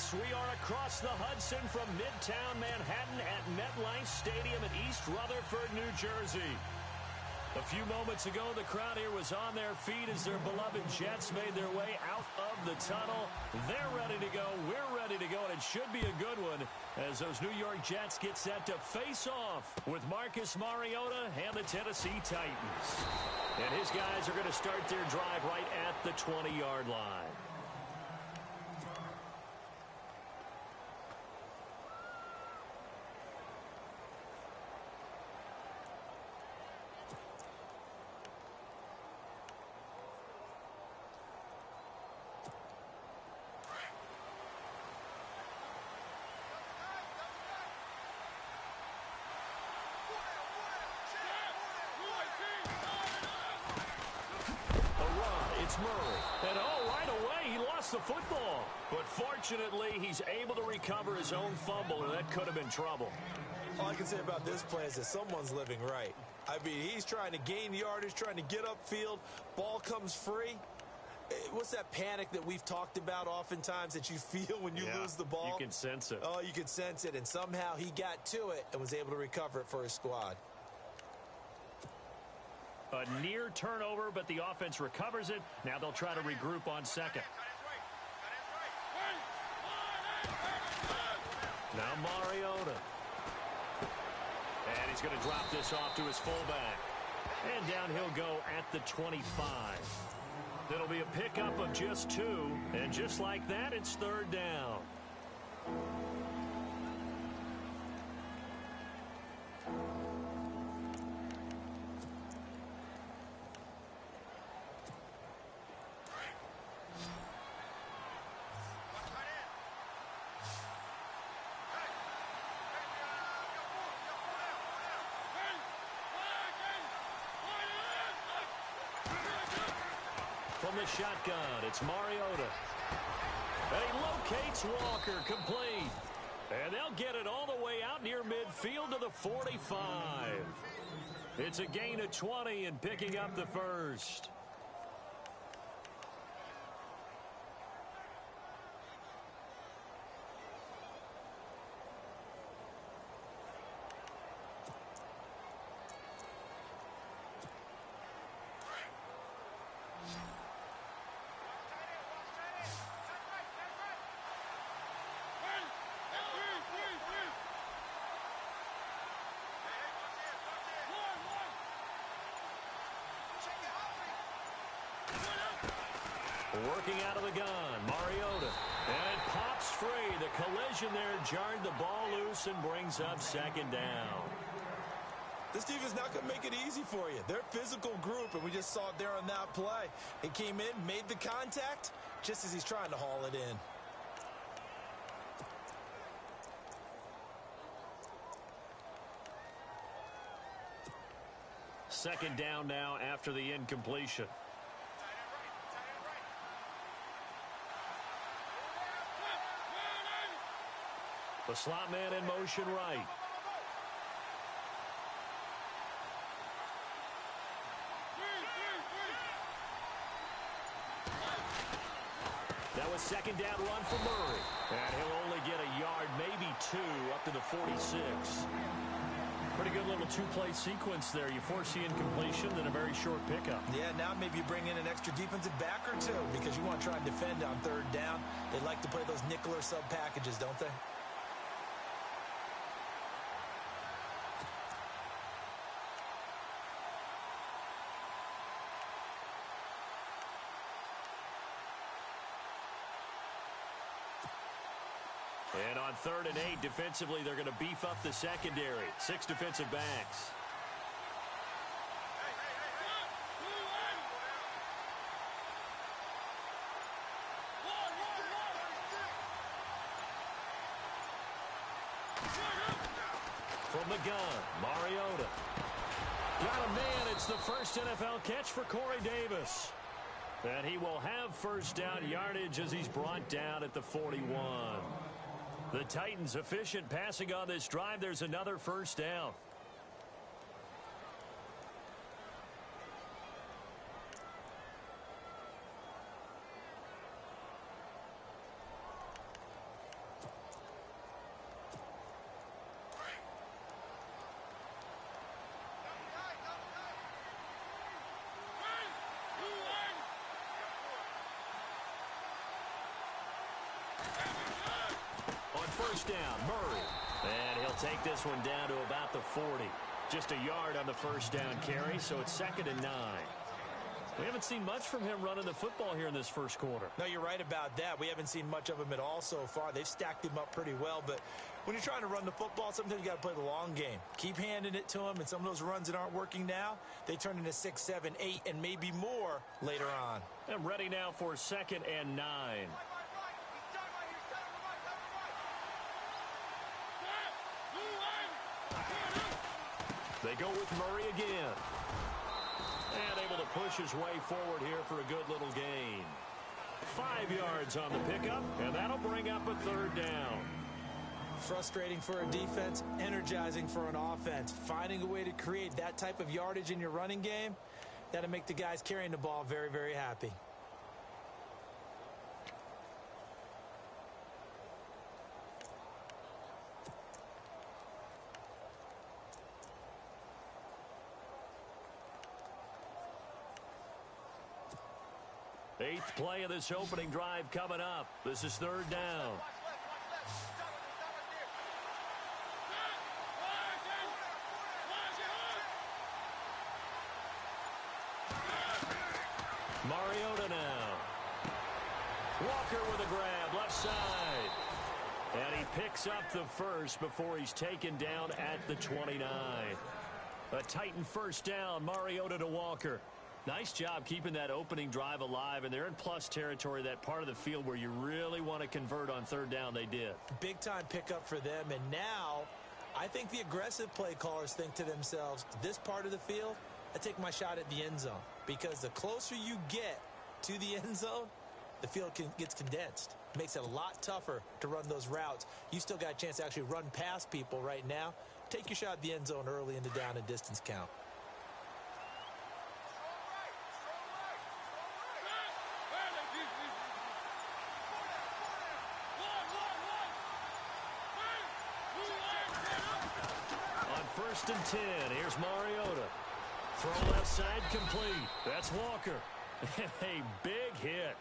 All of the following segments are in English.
Yes, we are across the Hudson from Midtown Manhattan at MetLife Stadium in East Rutherford, New Jersey. A few moments ago, the crowd here was on their feet as their beloved Jets made their way out of the tunnel. They're ready to go. We're ready to go, and it should be a good one as those New York Jets get set to face off with Marcus Mariota and the Tennessee Titans. And his guys are going to start their drive right at the 20-yard line. It's Murray. And right away, he lost the football. But fortunately, he's able to recover his own fumble, and that could have been trouble. All I can say about this play is that someone's living right. I mean, he's trying to gain yardage, trying to get upfield. Ball comes free. What's that panic that we've talked about oftentimes that you feel when you lose the ball? You can sense it. Oh, you can sense it. And somehow he got to it and was able to recover it for his squad. A near turnover, but the offense recovers it. Now they'll try to regroup on second. Now Mariota. And he's going to drop this off to his fullback. And down he'll go at the 25. It'll be a pickup of just 2. And just like that, it's third down. From the shotgun, it's Mariota. And he locates Walker, complete. And they'll get it all the way out near midfield to the 45. It's a gain of 20 and picking up the first. Working out of the gun, Mariota. And it pops free. The collision there jarred the ball loose and brings up second down. This defense not going to make it easy for you. They're a physical group, and we just saw it there on that play. It came in, made the contact, just as he's trying to haul it in. Second down now after the incompletion. The slot man in motion right. That was second down run for Murray. And he'll only get a yard, maybe 2, up to the 46. Pretty good little two-play sequence there. You force the incompletion, then a very short pickup. Yeah, now maybe you bring in an extra defensive back or 2 because you want to try and defend on third down. They like to play those nickel or sub packages, don't they? And on 3rd and 8, defensively, they're going to beef up the secondary. 6 defensive backs. From the gun, Mariota. Got a man. It's the first NFL catch for Corey Davis. And he will have first down yardage as he's brought down at the 41. The Titans efficient passing on this drive. There's another first down. On first down, Murray. And he'll take this one down to about the 40. Just a yard on the first down carry, so it's 2nd and 9. We haven't seen much from him running the football here in this first quarter. No, you're right about that. We haven't seen much of him at all so far. They've stacked him up pretty well, but when you're trying to run the football, sometimes you got to play the long game. Keep handing it to him, and some of those runs that aren't working now, they turn into 6, 7, 8, and maybe more later on. And ready now for 2nd and 9. They go with Murray again. And able to push his way forward here for a good little gain. 5 yards on the pickup, and that'll bring up a 3rd down. Frustrating for a defense, energizing for an offense. Finding a way to create that type of yardage in your running game, that'll make the guys carrying the ball very, very happy. Eighth play of this opening drive coming up. This is 3rd down. Mariota now. Walker with a grab, left side. And he picks up the first before he's taken down at the 29. A Titan first down, Mariota to Walker. Nice job keeping that opening drive alive, and they're in plus territory, that part of the field where you really want to convert on 3rd down. They did. Big-time pickup for them, and now I think the aggressive play callers think to themselves, this part of the field, I take my shot at the end zone, because the closer you get to the end zone, the field gets condensed. Makes it a lot tougher to run those routes. You still got a chance to actually run past people right now. Take your shot at the end zone early in the down and distance count. First and 10. Here's Mariota. Throw left side complete. That's Walker. A big hit.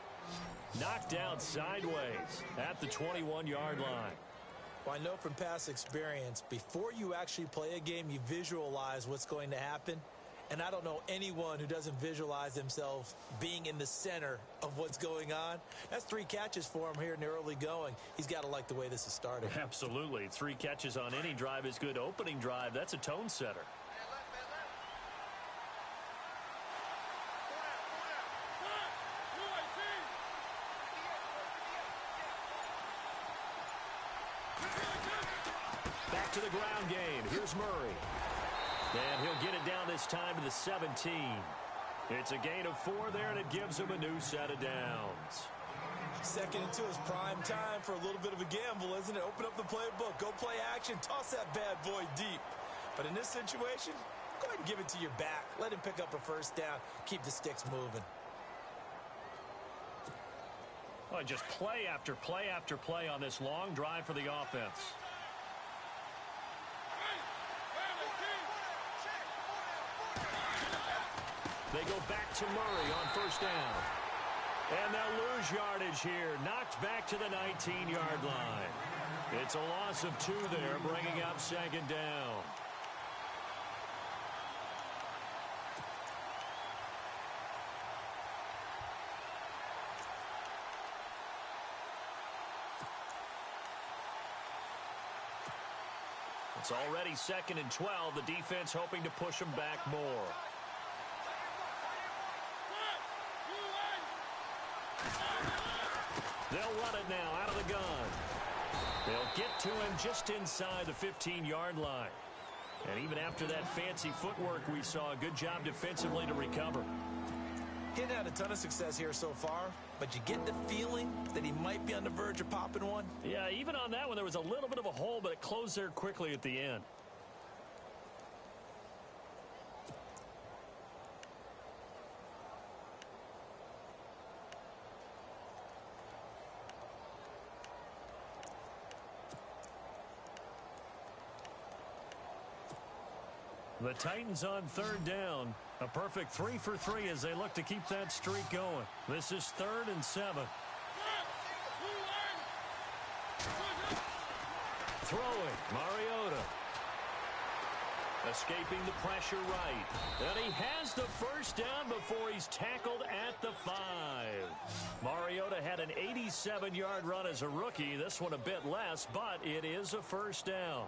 Knocked down sideways at the 21-yard line. Well, I know from past experience, before you actually play a game, you visualize what's going to happen. And I don't know anyone who doesn't visualize themselves being in the center of what's going on. That's 3 catches for him here in the early going. He's got to like the way this is starting. Absolutely. 3 catches on any drive is good. Opening drive, that's a tone setter. Back to the ground game. Here's Murray. And he'll get it down this time to the 17. It's a gain of 4 there, and it gives him a new set of downs. 2nd and 2 is prime time for a little bit of a gamble, isn't it? Open up the playbook, go play action, toss that bad boy deep. But in this situation, go ahead and give it to your back. Let him pick up a first down. Keep the sticks moving. Oh, just play after play after play on this long drive for the offense. They go back to Murray on first down. And they'll lose yardage here. Knocked back to the 19-yard line. It's a loss of 2 there, bringing up 2nd down. It's already 2nd and 12. The defense hoping to push them back more. They'll run it now out of the gun. They'll get to him just inside the 15-yard line. And even after that fancy footwork we saw, a good job defensively to recover. He hadn't had a ton of success here so far, but you get the feeling that he might be on the verge of popping one. Yeah, even on that one, there was a little bit of a hole, but it closed there quickly at the end. The Titans on 3rd down. A perfect 3 for 3 as they look to keep that streak going. This is 3rd and 7. Throwing, Mariota. Escaping the pressure right. And he has the first down before he's tackled at the 5. Mariota had an 87-yard run as a rookie. This one a bit less, but it is a first down.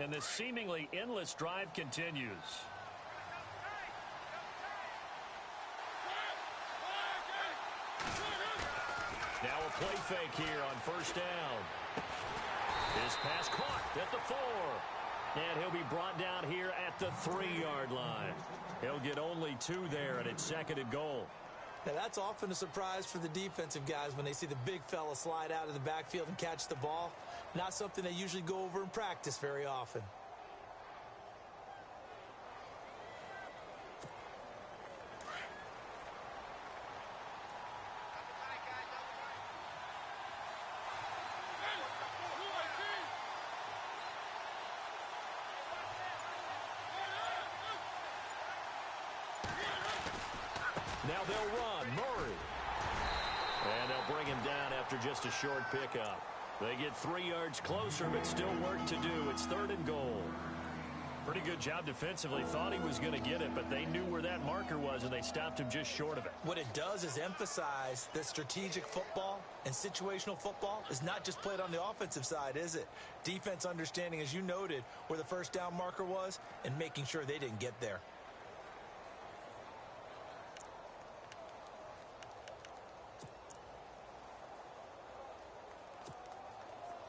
And this seemingly endless drive continues. Now a play fake here on first down. His pass caught at the 4. And he'll be brought down here at the 3-yard line. He'll get only 2 there, and it's second and goal. Now, that's often a surprise for the defensive guys when they see the big fella slide out of the backfield and catch the ball. Not something they usually go over in practice very often. Now they'll run. Murray. And they'll bring him down after just a short pickup. They get 3 yards closer, but still work to do. It's third and goal. Pretty good job defensively. Thought he was going to get it, but they knew where that marker was, and they stopped him just short of it. What it does is emphasize that strategic football and situational football is not just played on the offensive side, is it? Defense understanding, as you noted, where the first down marker was and making sure they didn't get there.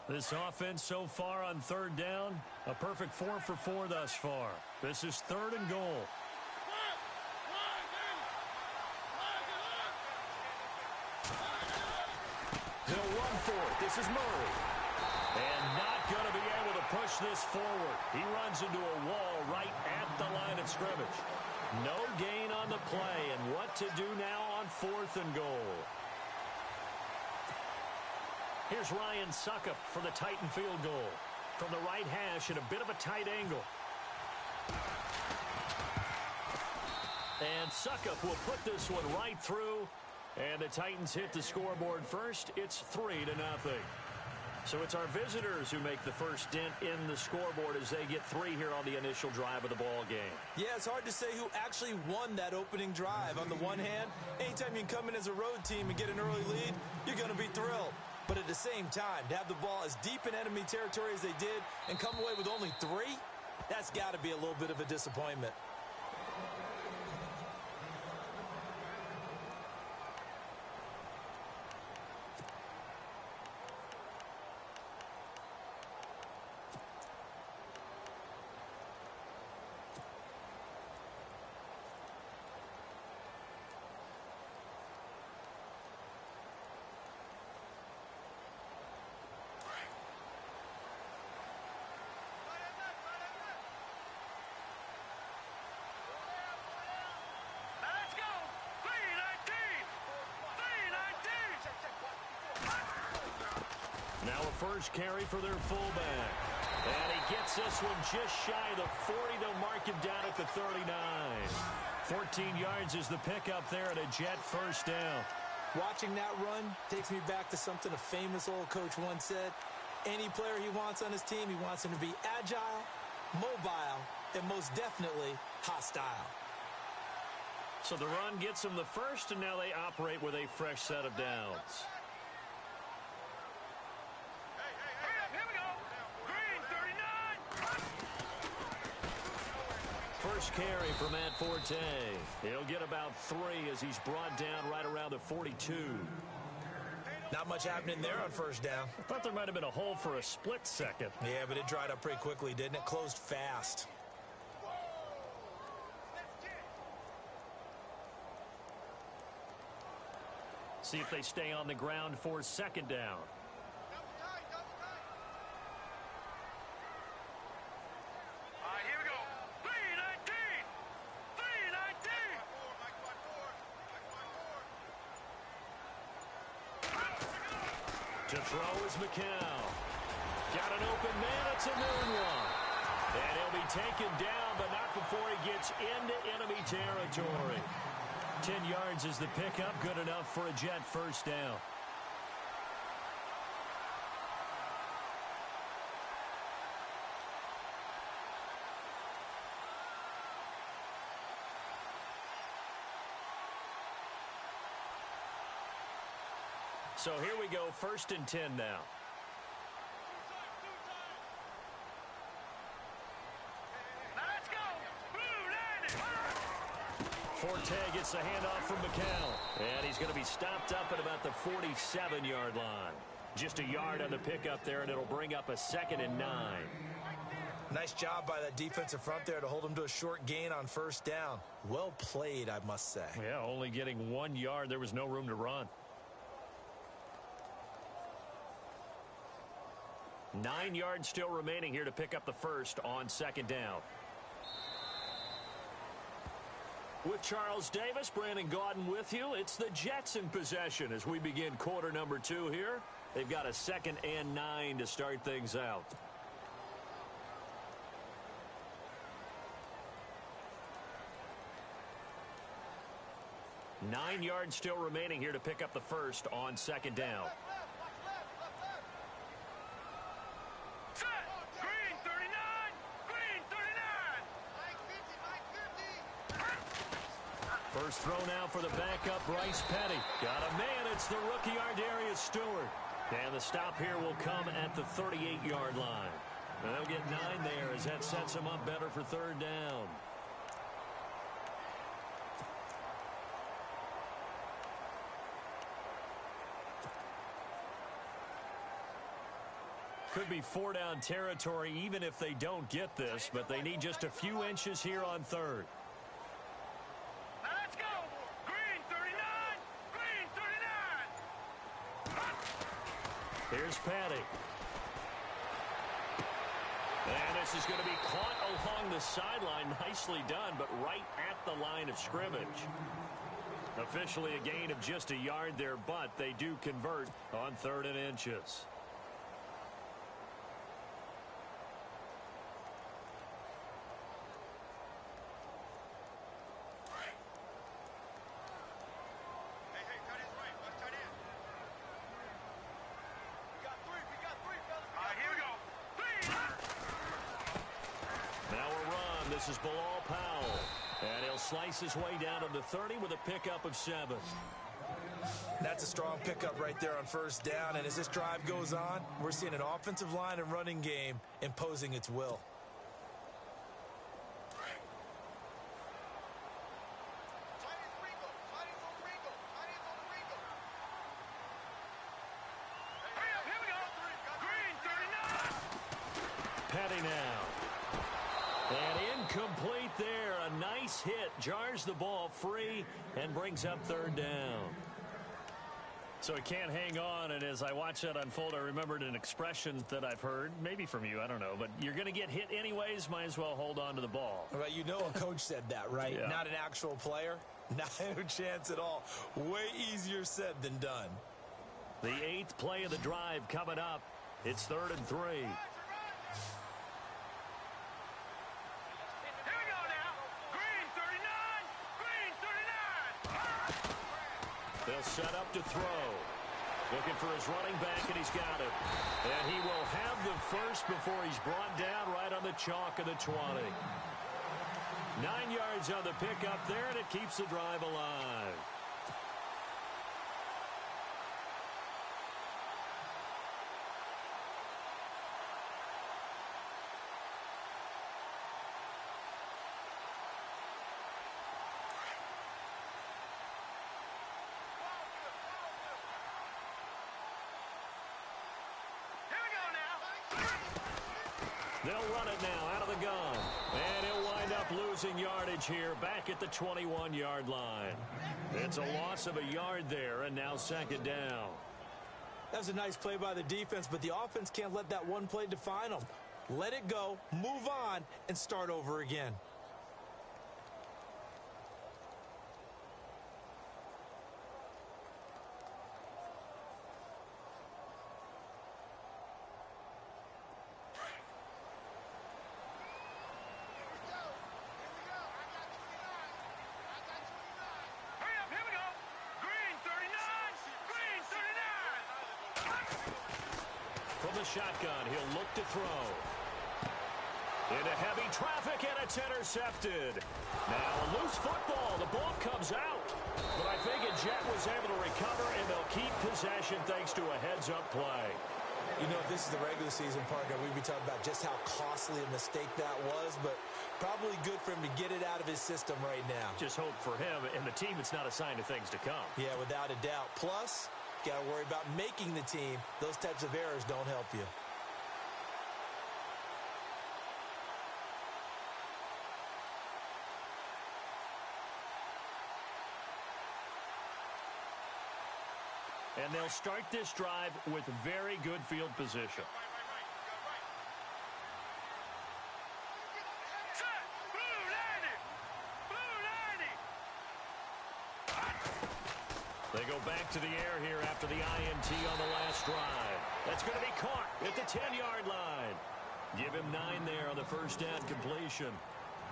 This offense so far on third down, a perfect 4 for 4 thus far. This is third and goal. He'll run for it. This is Murray. And not going to be able to push this forward. He runs into a wall right at the line of scrimmage. No gain on the play, and what to do now on fourth and goal. Here's Ryan Suckup for the Titan field goal. From the right hash at a bit of a tight angle. And Suckup will put this one right through. And the Titans hit the scoreboard first. It's 3-0. So it's our visitors who make the first dent in the scoreboard as they get 3 here on the initial drive of the ball game. Yeah, it's hard to say who actually won that opening drive. On the one hand, anytime you can come in as a road team and get an early lead, you're going to be thrilled. But at the same time, to have the ball as deep in enemy territory as they did and come away with only 3, that's got to be a little bit of a disappointment. Now a first carry for their fullback. And he gets this one just shy of the 40. They'll mark him down at the 39. 14 yards is the pickup there and a Jet first down. Watching that run takes me back to something a famous old coach once said. Any player he wants on his team, he wants him to be agile, mobile, and most definitely hostile. So the run gets them the first, and now they operate with a fresh set of downs. First carry for Matt Forte. He'll get about 3 as he's brought down right around the 42. Not much happening there on first down. I thought there might have been a hole for a split second. Yeah, but it dried up pretty quickly, didn't it? Closed fast. See if they stay on the ground for second down. To throw is McCow. Got an open man. It's a moonwalk. And he'll be taken down, but not before he gets into enemy territory. 10 yards is the pickup. Good enough for a Jet first down. So here we go, 1st and 10 now. Let's go. Forte gets the handoff from McCown. And he's going to be stopped up at about the 47-yard line. Just a yard on the pickup there, and it'll bring up a 2nd and 9. Nice job by that defensive front there to hold him to a short gain on 1st down. Well played, I must say. Yeah, only getting 1 yard. There was no room to run. 9 yards still remaining here to pick up the first on 2nd down. With Charles Davis, Brandon Gaudin with you. It's the Jets in possession as we begin quarter number 2 here. They've got a 2nd and 9 to start things out. Nine yards still remaining here to pick up the first on 2nd down. Green 39. Green 39. First throw now for the backup, Bryce Petty. Got a man, it's the rookie Ardarius Stewart. And the stop here will come at the 38-yard line. And they'll get 9 there as that sets them up better for 3rd down. Could be 4-down territory even if they don't get this, but they need just a few inches here on 3rd. Let's go. Green 39. Green 39. Here's Petty. And this is going to be caught along the sideline. Nicely done, but right at the line of scrimmage. Officially a gain of just a yard there, but they do convert on 3rd and inches. This is Bilal Powell. And he'll slice his way down to the 30 with a pickup of 7. That's a strong pickup right there on 1st down. And as this drive goes on, we're seeing an offensive line and running game imposing its will. Petty now. And incomplete there. A nice hit. Jars the ball free and brings up 3rd down. So he can't hang on, and as I watch that unfold, I remembered an expression that I've heard, maybe from you, I don't know, but you're going to get hit anyways, might as well hold on to the ball. Right, you know a coach said that, right? Yeah. Not an actual player. Not a chance at all. Way easier said than done. The 8th play of the drive coming up. It's 3rd and 3. They'll set up to throw. Looking for his running back, and he's got it. And he will have the first before he's brought down right on the chalk of the 20. 9 yards on the pickup there, and it keeps the drive alive. They'll run it now out of the gun. And he'll wind up losing yardage here back at the 21-yard line. It's a loss of a yard there, and now 2nd down. That was a nice play by the defense, but the offense can't let that one play define them. Let it go, move on, and start over again. the shotgun. He'll look to throw. Into heavy traffic, and it's intercepted. Now a loose football. The ball comes out. But I think Jet was able to recover, and they'll keep possession thanks to a heads-up play. You know, if this is the regular season, partner, we'd be talking about just how costly a mistake that was, but probably good for him to get it out of his system right now. Just hope for him and the team it's not a sign of things to come. Yeah, without a doubt. Plus, got to worry about making the team. Those types of errors don't help you. And they'll start this drive with very good field position. They go back to the air here after the INT on the last drive. That's going to be caught at the 10-yard line. Give him 9 there on the first down completion.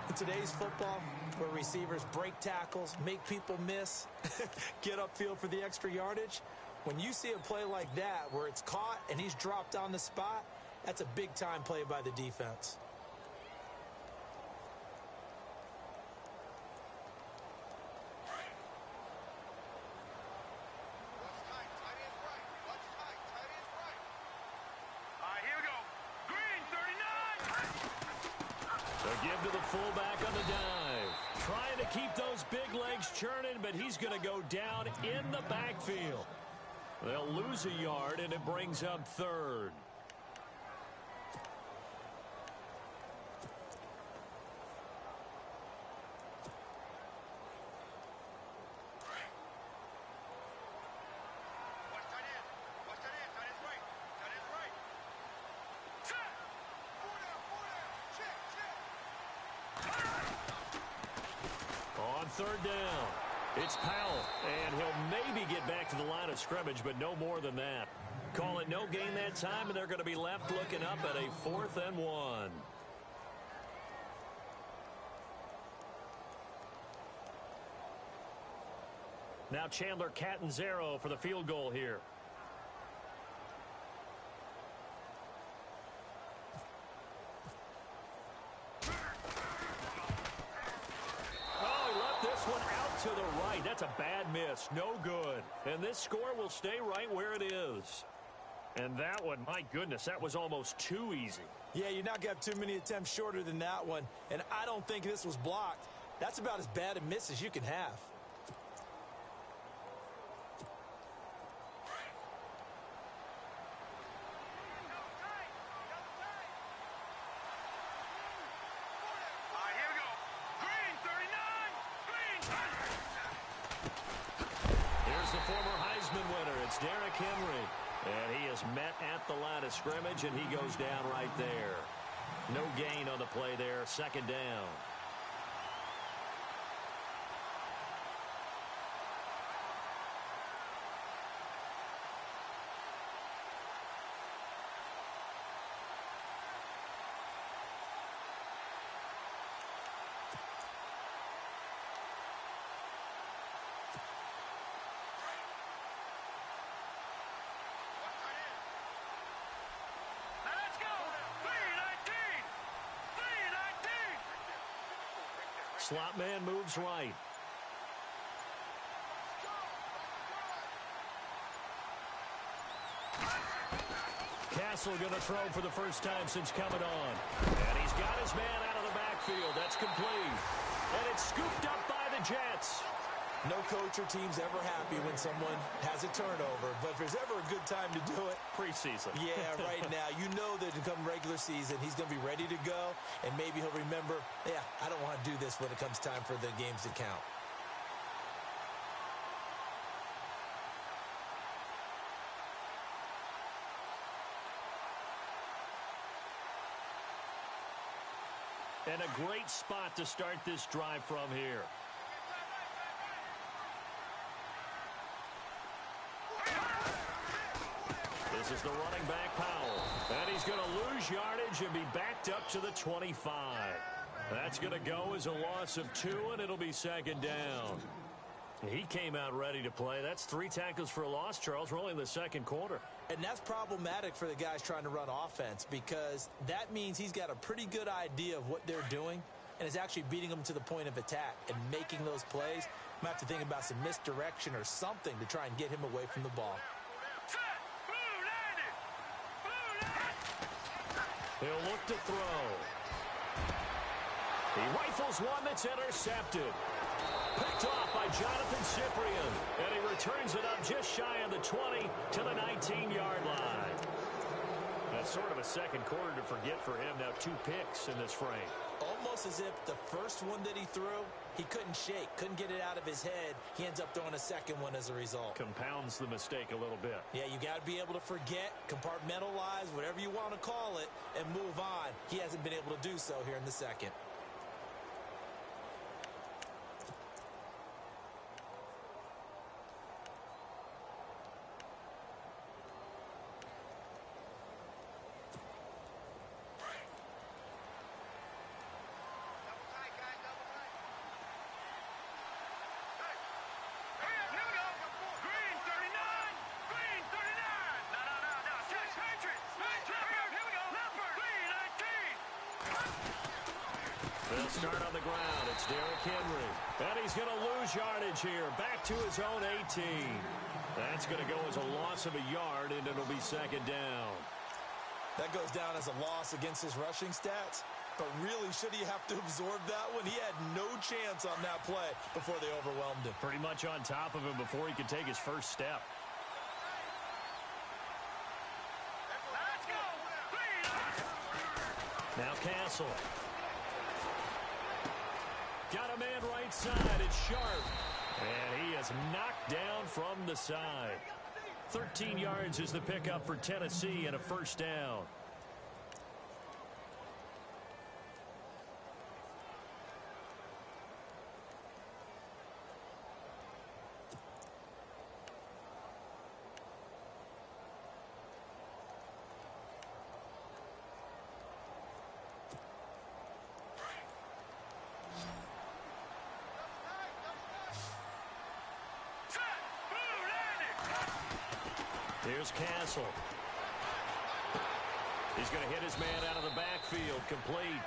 In today's football, where receivers break tackles, make people miss, get upfield for the extra yardage, when you see a play like that where it's caught and he's dropped on the spot, that's a big-time play by the defense. Give to the fullback on the dive. Trying to keep those big legs churning, but he's going to go down in the backfield. They'll lose a yard, and it brings up third. Third down. It's Powell, and he'll maybe get back to the line of scrimmage, but no more than that. Call it no gain that time, and they're going to be left looking up at a 4th and 1. Now Chandler Catanzaro for the field goal here. To the right. That's a bad miss. No good. And this score will stay right where it is. And that one, my goodness, that was almost too easy. Yeah, you're not going to have too many attempts shorter than that one. And I don't think this was blocked. That's about as bad a miss as you can have. Henry, and he is met at the line of scrimmage, and he goes down right there. No gain on the play there. Second down. Slot man moves right. Castle going to throw for the first time since coming on. And he's got his man out of the backfield. That's complete. And it's scooped up by the Jets. No coach or team's ever happy when someone has a turnover, but if there's ever a good time to do it, preseason. Yeah, right now. You know that to come regular season, he's going to be ready to go, and maybe he'll remember, yeah, I don't want to do this when it comes time for the games to count. And a great spot to start this drive from here. This is the running back, Powell. And he's going to lose yardage and be backed up to the 25. That's going to go as a loss of 2, and it'll be second down. He came out ready to play. That's 3 tackles for a loss, Charles. We're only in the second quarter. And that's problematic for the guys trying to run offense because that means he's got a pretty good idea of what they're doing and is actually beating them to the point of attack and making those plays. You might have to think about some misdirection or something to try and get him away from the ball. He'll look to throw. He rifles one that's intercepted. Picked off by Jonathan Cyprian. And he returns it up just shy of the 20 to the 19-yard line. That's sort of a second quarter to forget for him. Now 2 picks in this frame. Almost as if the first one that he threw, he couldn't shake, couldn't get it out of his head. He ends up throwing a second one as a result. Compounds the mistake a little bit. Yeah, you got to be able to forget, compartmentalize, whatever you want to call it, and move on. He hasn't been able to do so here in the second. They'll start on the ground. It's Derrick Henry. And he's going to lose yardage here. Back to his own 18. That's going to go as a loss of a yard, and it'll be second down. That goes down as a loss against his rushing stats. But really, should he have to absorb that one? He had no chance on that play before they overwhelmed him. Pretty much on top of him before he could take his first step. Let's go. Now Castle. Got a man right side. It's Sharp. And he is knocked down from the side. 13 yards is the pickup for Tennessee and a first down. Here's Castle. He's going to hit his man out of the backfield. Complete.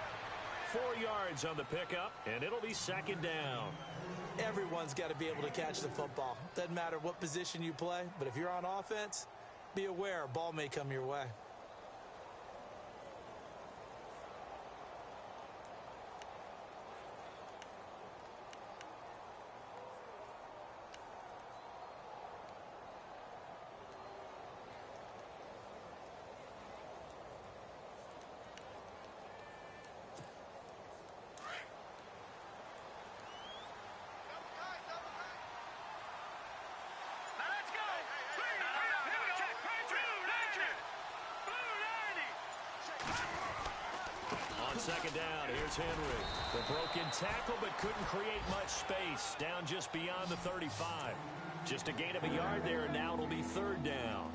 4 yards on the pickup, and it'll be second down. Everyone's got to be able to catch the football. Doesn't matter what position you play, but if you're on offense, be aware a ball may come your way. Second down, here's Henry. The broken tackle, but couldn't create much space. Down just beyond the 35. Just a gain of a yard there, and now it'll be third down.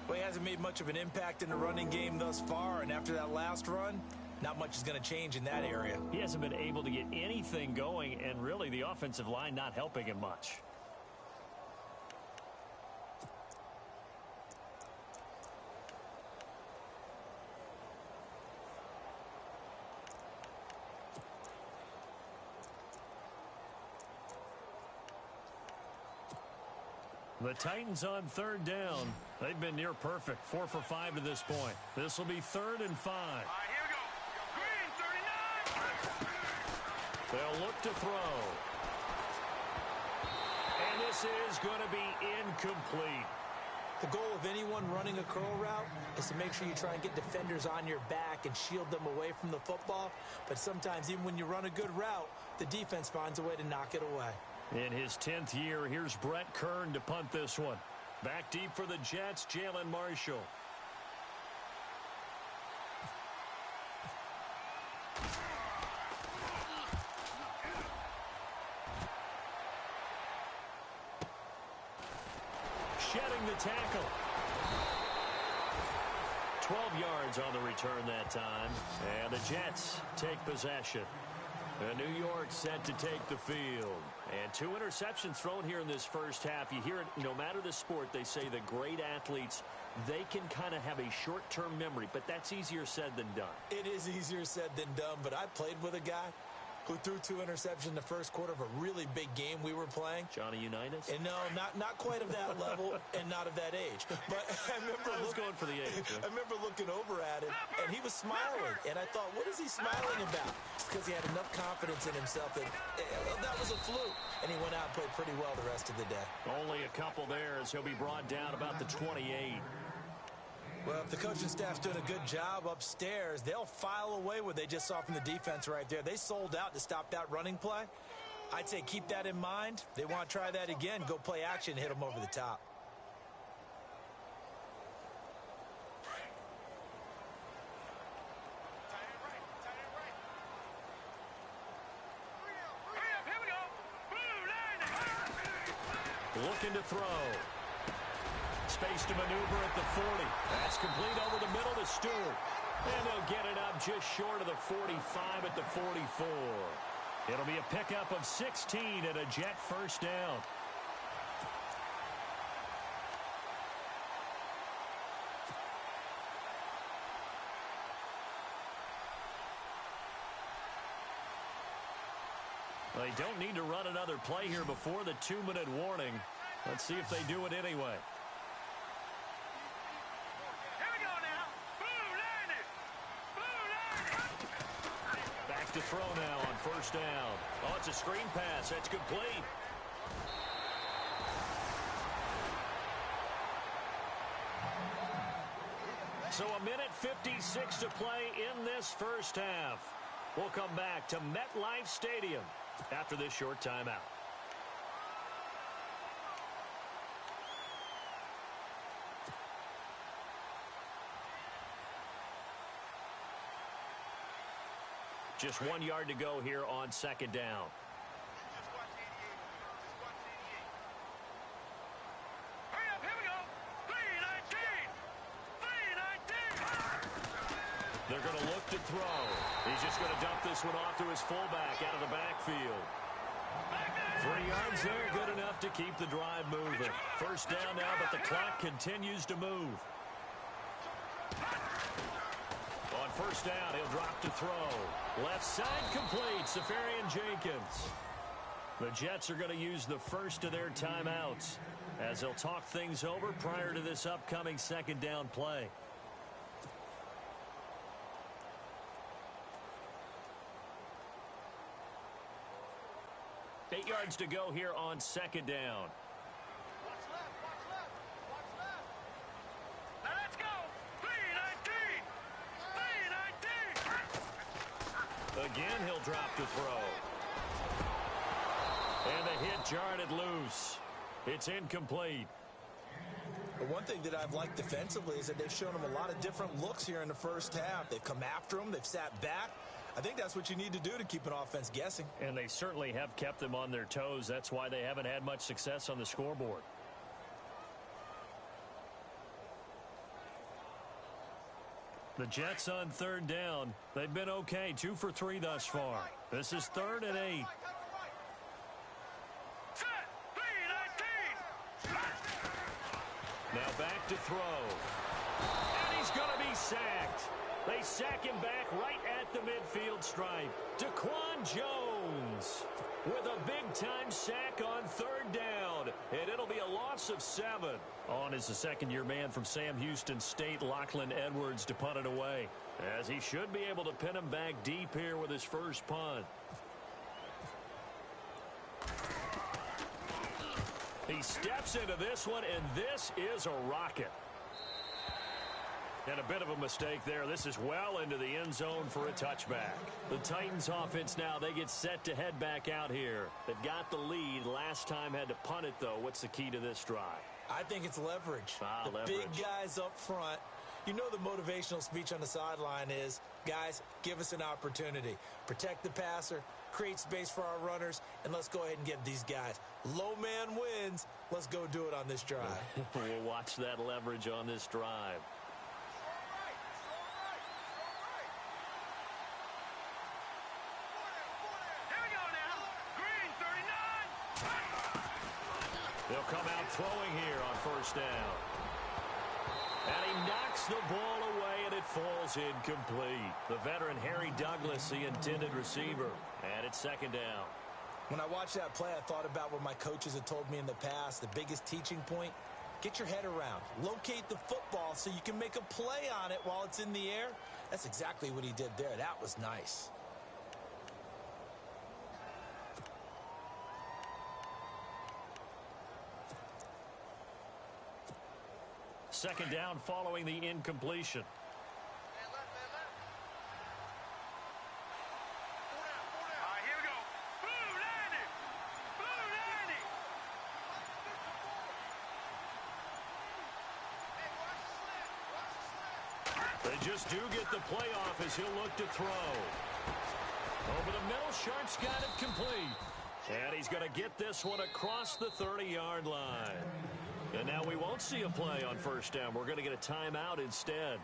Well, he hasn't made much of an impact in the running game thus far, and after that last run, not much is going to change in that area. He hasn't been able to get anything going, and really the offensive line not helping him much. The Titans on third down. They've been near perfect. 4 for 5 to this point. This will be 3rd and 5. All right, here we go. Green, 39. They'll look to throw. And this is going to be incomplete. The goal of anyone running a curl route is to make sure you try and get defenders on your back and shield them away from the football. But sometimes even when you run a good route, the defense finds a way to knock it away. In his 10th year, here's Brett Kern to punt this one. Back deep for the Jets, Jalen Marshall. Shedding the tackle. 12 yards on the return that time. And the Jets take possession. And New York set to take the field. And 2 interceptions thrown here in this first half. You hear it, no matter the sport, they say the great athletes, they can kind of have a short-term memory, but that's easier said than done. It is easier said than done, but I played with a guy who threw 2 interceptions in the first quarter of a really big game we were playing. Johnny Unitas? And no, not quite of that level and not of that age. But I remember going for the age. I remember looking over at him, and he was smiling. And I thought, what is he smiling about? It's because he had enough confidence in himself that that was a fluke. And he went out and played pretty well the rest of the day. Only a couple there as he'll be brought down about the 28. Well, if the coaching staff's doing a good job upstairs, they'll file away what they just saw from the defense right there. They sold out to stop that running play. I'd say keep that in mind. They want to try that again. Go play action, hit them over the top. Looking to throw. Space to maneuver at the 40. That's complete over the middle to Stewart. And they'll get it up just short of the 45 at the 44. It'll be a pickup of 16 and a Jet first down. They don't need to run another play here before the 2-minute warning. Let's see if they do it anyway. Here we go now. Back to throw now on first down. Oh, it's a screen pass. That's complete. So 1:56 to play in this first half. We'll come back to MetLife Stadium after this short timeout. Just 1 yard to go here on second down. Hurry up, here we go. 3-19. They're going to look to throw. He's just going to dump this one off to his fullback out of the backfield. 3 yards there, good enough to keep the drive moving. First down now, but the clock continues to move. On first down, he'll drop to throw. Left side complete, Safarian Jenkins. The Jets are going to use the first of their timeouts as they'll talk things over prior to this upcoming second down play. Eight yards to go here on second down. Watch left. Now let's go. 3-19. Again, he'll drop to throw. And the hit jarred it loose. It's incomplete. But one thing that I've liked defensively is that they've shown him a lot of different looks here in the first half. They've come after him. They've sat back. I think that's what you need to do to keep an offense guessing. And they certainly have kept them on their toes. That's why they haven't had much success on the scoreboard. The Jets on third down. They've been okay. 2 for 3 thus far. This is 3rd and 8. Set. 3-19. Now back to throw. And he's going to be sacked. They sack him back right at the midfield stripe. Daquan Jones with a big-time sack on third down. And it'll be a loss of 7. On is the second-year man from Sam Houston State, Lachlan Edwards, to punt it away. As he should be able to pin him back deep here with his first punt. He steps into this one, and this is a rocket. And a bit of a mistake there. This is well into the end zone for a touchback. The Titans offense now, they get set to head back out here. They've got the lead. Last time had to punt it, though. What's the key to this drive? I think it's leverage. Leverage. Big guys up front. You know the motivational speech on the sideline is, guys, give us an opportunity. Protect the passer, create space for our runners, and let's go ahead and give these guys. Low man wins. Let's go do it on this drive. We'll watch that leverage on this drive. come out throwing here on first down. And he knocks the ball away, and it falls incomplete. The veteran Harry Douglas, the intended receiver. And it's second down. When I watched that play, I thought about what my coaches had told me in the past. The biggest teaching point, get your head around. Locate the football so you can make a play on it while it's in the air. That's exactly what he did there. That was nice. Second down following the incompletion. Here we go. Blue landing. Blue landing. They just do get the playoff as he'll look to throw. Over the middle, Sharp's got it complete. And he's going to get this one across the 30-yard line. And now we won't see a play on first down. We're going to get a timeout instead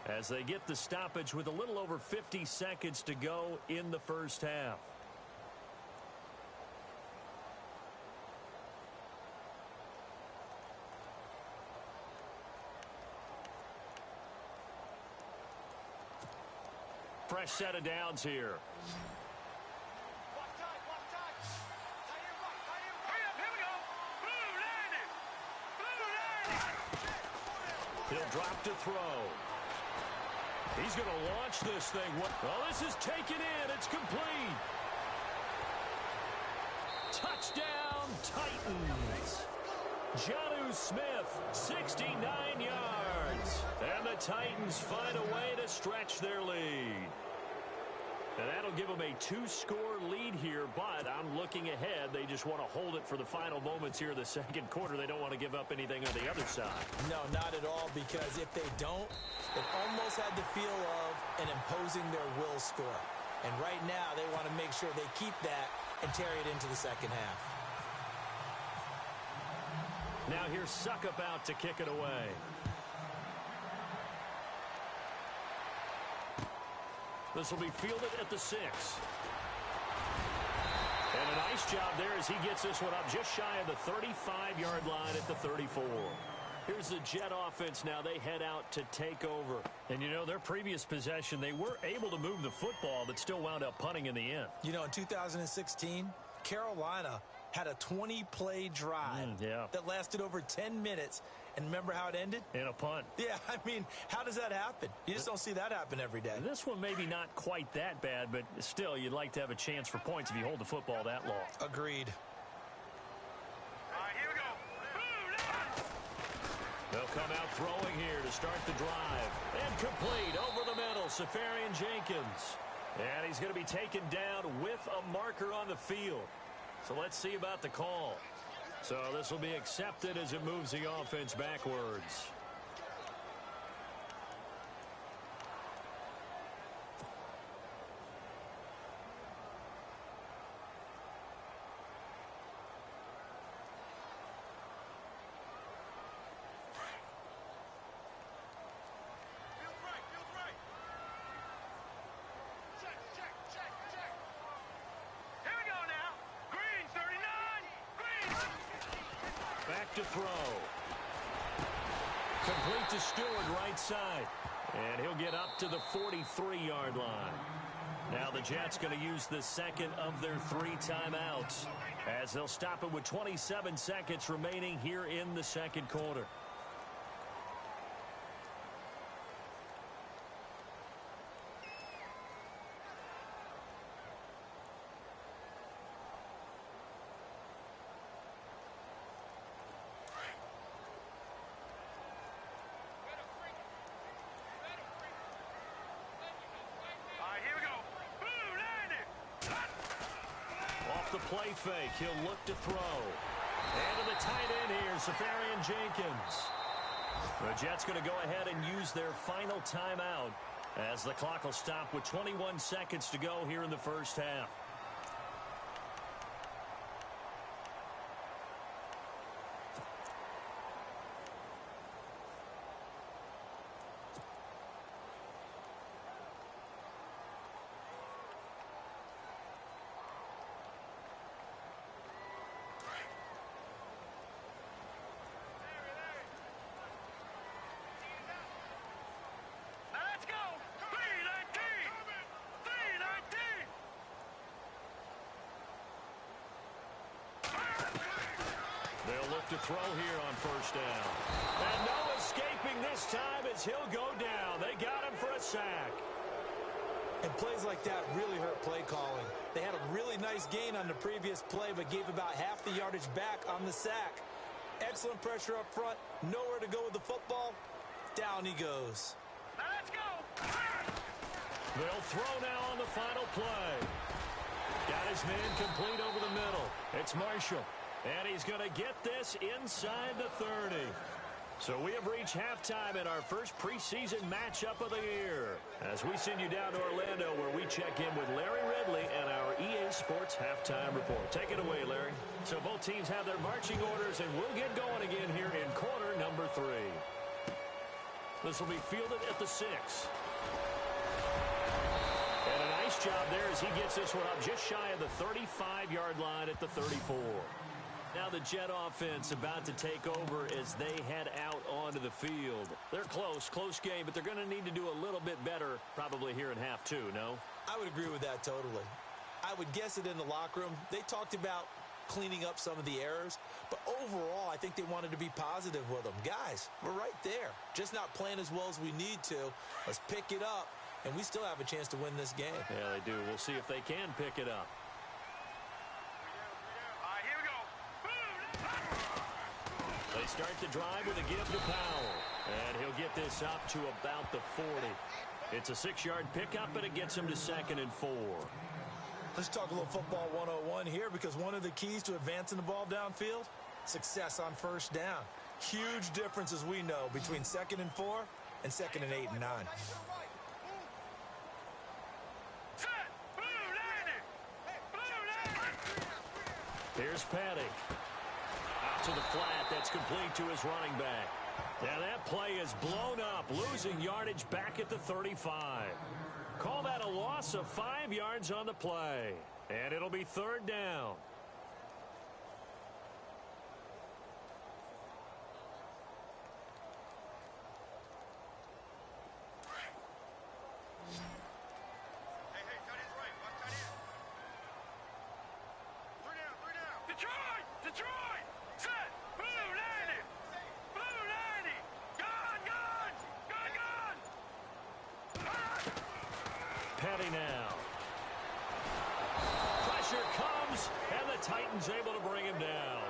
as they get the stoppage with a little over 50 seconds to go in the first half. Fresh set of downs here. He'll drop to throw. He's going to launch this thing. Well, this is taken in. It's complete. Touchdown, Titans. Jonnu Smith, 69 yards. And the Titans find a way to stretch their lead. And that'll give them a 2-score lead here, but I'm looking ahead. They just want to hold it for the final moments here in the second quarter. They don't want to give up anything on the other side. No, not at all, because if they don't, it almost had the feel of an imposing their will score. And right now, they want to make sure they keep that and carry it into the second half. Now here's Suckup out to kick it away. This will be fielded at the 6. And a nice job there as he gets this one up just shy of the 35-yard line at the 34. Here's the Jet offense now. They head out to take over. And, you know, their previous possession, they were able to move the football, but still wound up punting in the end. You know, in 2016, Carolina had a 20-play drive that lasted over 10 minutes. And remember how it ended? In a punt. Yeah, I mean, how does that happen? You just don't see that happen every day. This one maybe not quite that bad, but still, you'd like to have a chance for points if you hold the football that long. Agreed. Here we go. They'll come out throwing here to start the drive. And complete over the middle, Safarian Jenkins. And he's going to be taken down with a marker on the field. So let's see about the call. So this will be accepted as it moves the offense backwards. To throw. Complete to Stewart, right side. And he'll get up to the 43-yard line. Now the Jets going to use the second of their 3 timeouts as they'll stop it with 27 seconds remaining here in the second quarter. The play fake. He'll look to throw. And to the tight end here, Safarian Jenkins. The Jets going to go ahead and use their final timeout as the clock will stop with 21 seconds to go here in the first half. throw here on first down. And no escaping this time as he'll go down. They got him for a sack. And plays like that really hurt play calling. They had a really nice gain on the previous play, but gave about half the yardage back on the sack. Excellent pressure up front. Nowhere to go with the football. Down he goes. Now let's go. They'll throw now on the final play. Got his man complete over the middle. It's Marshall. And he's going to get this inside the 30. So we have reached halftime in our first preseason matchup of the year, as we send you down to Orlando, where we check in with Larry Ridley and our EA Sports Halftime Report. Take it away, Larry. So both teams have their marching orders, and we'll get going again here in quarter number 3. This will be fielded at the 6. And a nice job there as he gets this one up just shy of the 35-yard line at the 34. Now the Jet offense about to take over as they head out onto the field. They're close game, but they're going to need to do a little bit better probably here in half 2, no? I would agree with that totally. I would guess it in the locker room. They talked about cleaning up some of the errors, but overall I think they wanted to be positive with them. Guys, we're right there. Just not playing as well as we need to. Let's pick it up, and we still have a chance to win this game. Yeah, they do. We'll see if they can pick it up. They start the drive with a give to Powell. And he'll get this up to about the 40. It's a 6-yard pickup, and it gets him to 2nd and 4. Let's talk a little football 101 here, because one of the keys to advancing the ball downfield, success on first down. Huge difference, as we know, between 2nd and 4 and 2nd and 8 and 9. Here's Paddock. Out to the flat. That's complete to his running back. Now that play is blown up, losing yardage back at the 35. Call that a loss of 5 yards on the play. And it'll be 3rd down. Detroit! Set! Blue 90! Blue 90! Gone! Petty now. Pressure comes, and the Titans able to bring him down.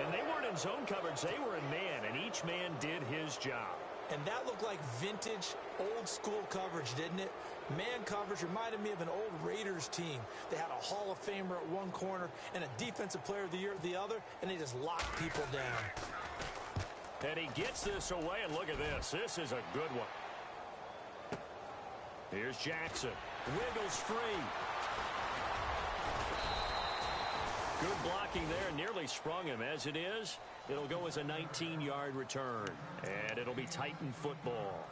And they weren't in zone coverage. They were in man, and each man did his job. And that looked like vintage, old-school coverage, didn't it? Man coverage reminded me of an old Raiders team. They had a Hall of Famer at one corner and a Defensive Player of the Year at the other, and they just locked people down. And he gets this away, and look at this. This is a good one. Here's Jackson. Wiggles free. Good blocking there. Nearly sprung him. As it is, it'll go as a 19-yard return. And it'll be Titan football.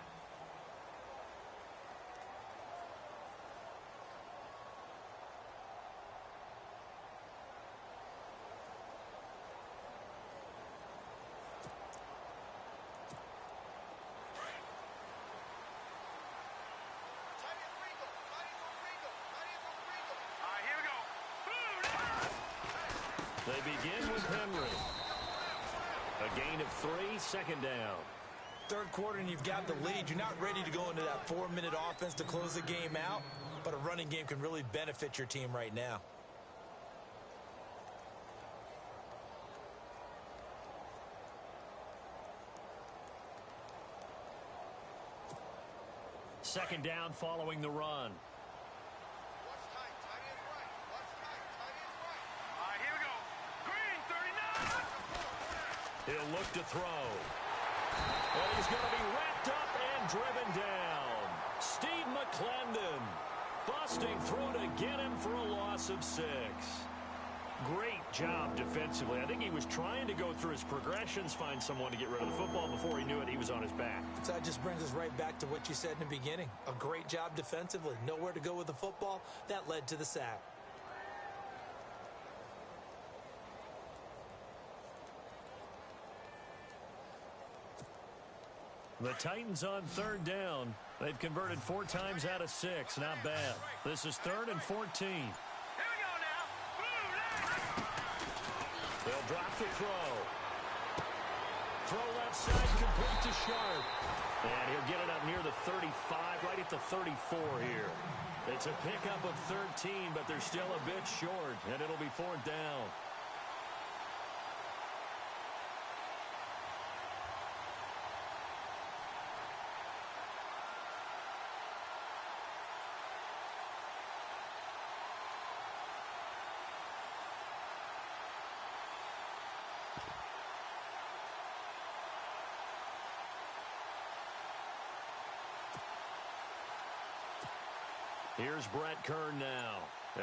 They begin with Henry. A gain of 3, 2nd down. 3rd quarter and you've got the lead. You're not ready to go into that 4-minute offense to close the game out, but a running game can really benefit your team right now. Second down following the run. He'll look to throw. And he's going to be wrapped up and driven down. Steve McClendon busting through to get him for a loss of 6. Great job defensively. I think he was trying to go through his progressions, find someone to get rid of the football. Before he knew it, he was on his back. So that just brings us right back to what you said in the beginning. A great job defensively. Nowhere to go with the football. That led to the sack. The Titans on 3rd down. They've converted 4 times out of 6. Not bad. This is 3rd and 14. Here we go now. They'll drop the throw. Throw left side, complete to Sharp. And he'll get it up near the 35, right at the 34 here. It's a pickup of 13, but they're still a bit short, and it'll be 4th down. Here's Brett Kern now,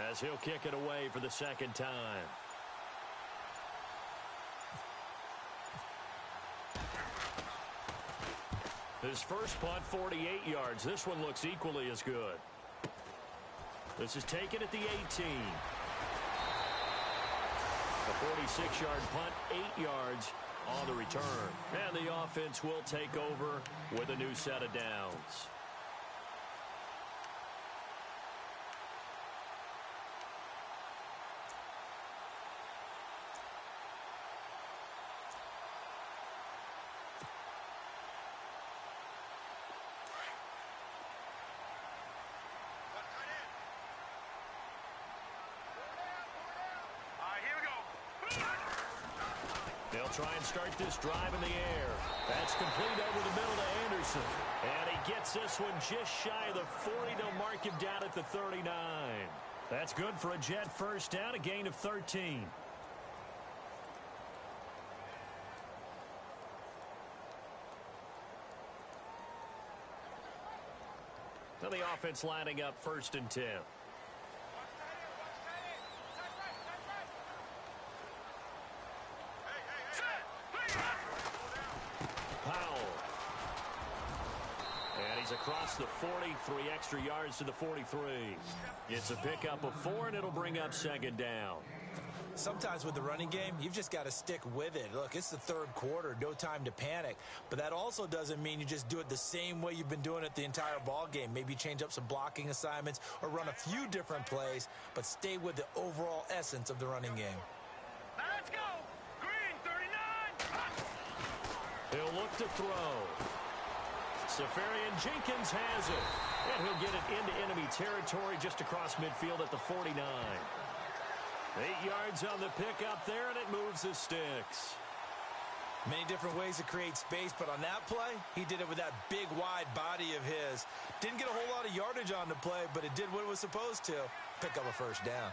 as he'll kick it away for the 2nd time. His first punt, 48 yards. This one looks equally as good. This is taken at the 18. A 46-yard punt, 8 yards on the return. And the offense will take over with a new set of downs. They'll try and start this drive in the air. That's complete over the middle to Anderson. And he gets this one just shy of the 40. They'll mark him down at the 39. That's good for a Jet first down, a gain of 13. Now the offense lining up 1st and 10. Across the 40, 3 extra yards to the 43. It's a pickup of 4, and it'll bring up 2nd down. Sometimes with the running game, you've just got to stick with it. Look, it's the 3rd quarter, no time to panic. But that also doesn't mean you just do it the same way you've been doing it the entire ball game. Maybe change up some blocking assignments or run a few different plays, but stay with the overall essence of the running game. Now let's go. Green, 39. He'll look to throw. Safarian Jenkins has it. And he'll get it into enemy territory just across midfield at the 49. 8 yards on the pickup there, and it moves the sticks. Many different ways to create space, but on that play, he did it with that big, wide body of his. Didn't get a whole lot of yardage on the play, but it did what it was supposed to. Pick up a 1st down.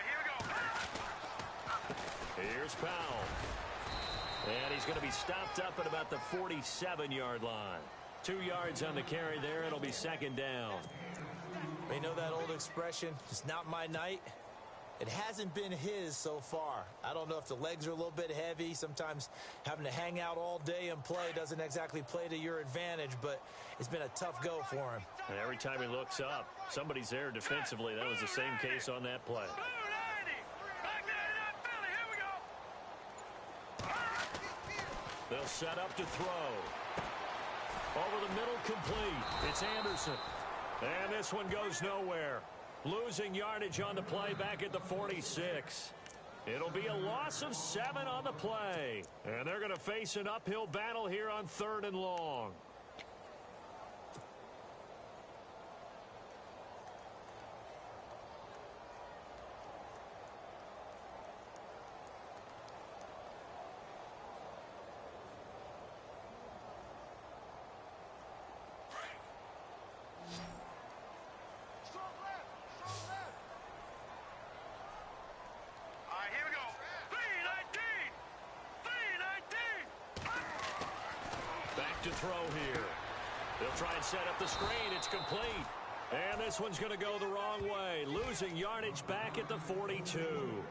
Here we go. Here's Powell. And he's going to be stopped up at about the 47-yard line. 2 yards on the carry there. It'll be 2nd down. You know that old expression, it's not my night? It hasn't been his so far. I don't know if the legs are a little bit heavy. Sometimes having to hang out all day and play doesn't exactly play to your advantage, but it's been a tough go for him. And every time he looks up, somebody's there defensively. That was the same case on that play. They'll set up to throw. Over the middle, complete. It's Anderson. And this one goes nowhere. Losing yardage on the play back at the 46. It'll be a loss of 7 on the play. And they're going to face an uphill battle here on 3rd and long. To throw here. They'll try and set up the screen. It's complete. And this one's going to go the wrong way. Losing yardage back at the 42.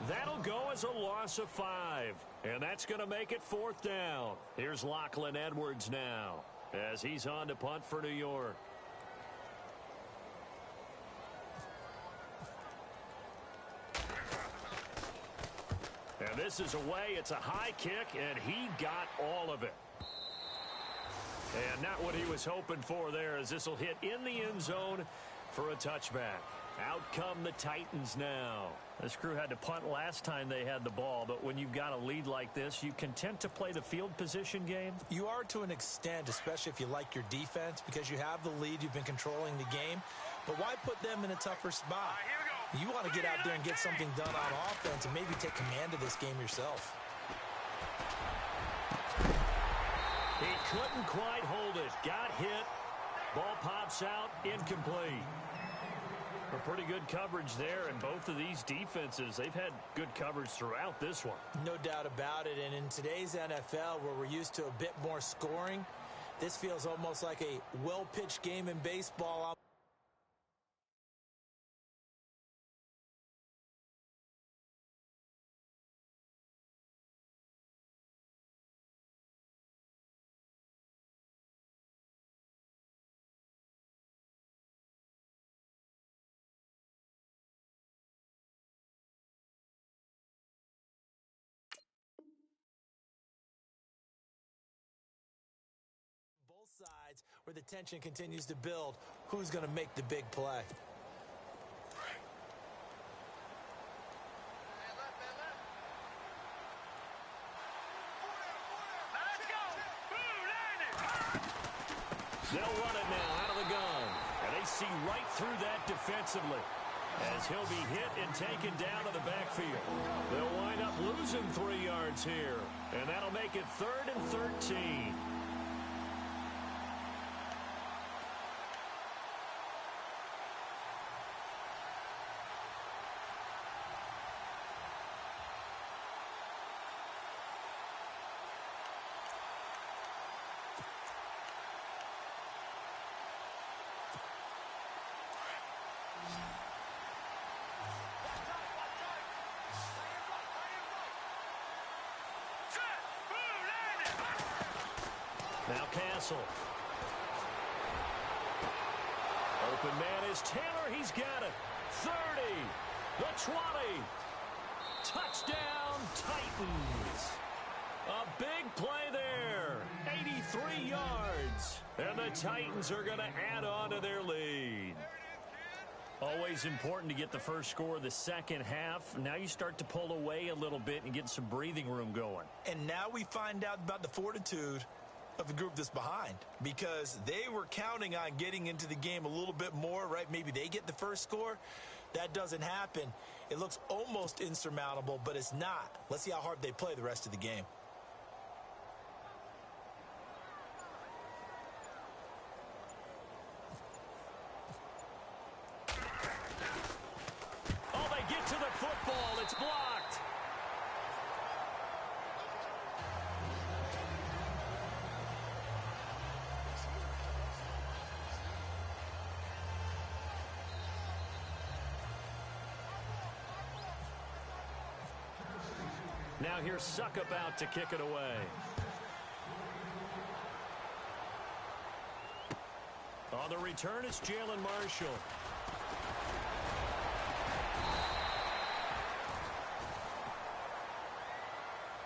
That'll go as a loss of 5. And that's going to make it 4th down. Here's Lachlan Edwards now as he's on to punt for New York. And this is away. It's a high kick, and he got all of it. And not what he was hoping for there, as this will hit in the end zone for a touchback. Out come the Titans now. This crew had to punt last time they had the ball, but when you've got a lead like this, you content to play the field position game? You are to an extent, especially if you like your defense, because you have the lead, you've been controlling the game. But why put them in a tougher spot? Here we go. You want to get out there and get something done on offense and maybe take command of this game yourself. He couldn't quite hold it. Got hit. Ball pops out. Incomplete. A pretty good coverage there, and both of these defenses, they've had good coverage throughout this one. No doubt about it, and in today's NFL, where we're used to a bit more scoring, this feels almost like a well-pitched game in baseball. Sides where the tension continues to build. Who's going to make the big play? Let's go. Boom, landed. They'll run it now out of the gun. And they see right through that defensively as he'll be hit and taken down to the backfield. They'll wind up losing 3 yards here. And that'll make it 3rd and 13. Now Castle. Open man is Taylor. He's got it. 30. The 20. Touchdown, Titans. A big play there. 83 yards. And the Titans are going to add on to their lead. Always important to get the first score of the second half. Now you start to pull away a little bit and get some breathing room going. And now we find out about the fortitude of the group that's behind, because they were counting on getting into the game a little bit more, right? Maybe they get the first score. That doesn't happen. It looks almost insurmountable, but it's not. Let's see how hard they play the rest of the game. Oh, they get to the football. It's blocked. Now here's Suckup out to kick it away. On the return, it's Jalen Marshall.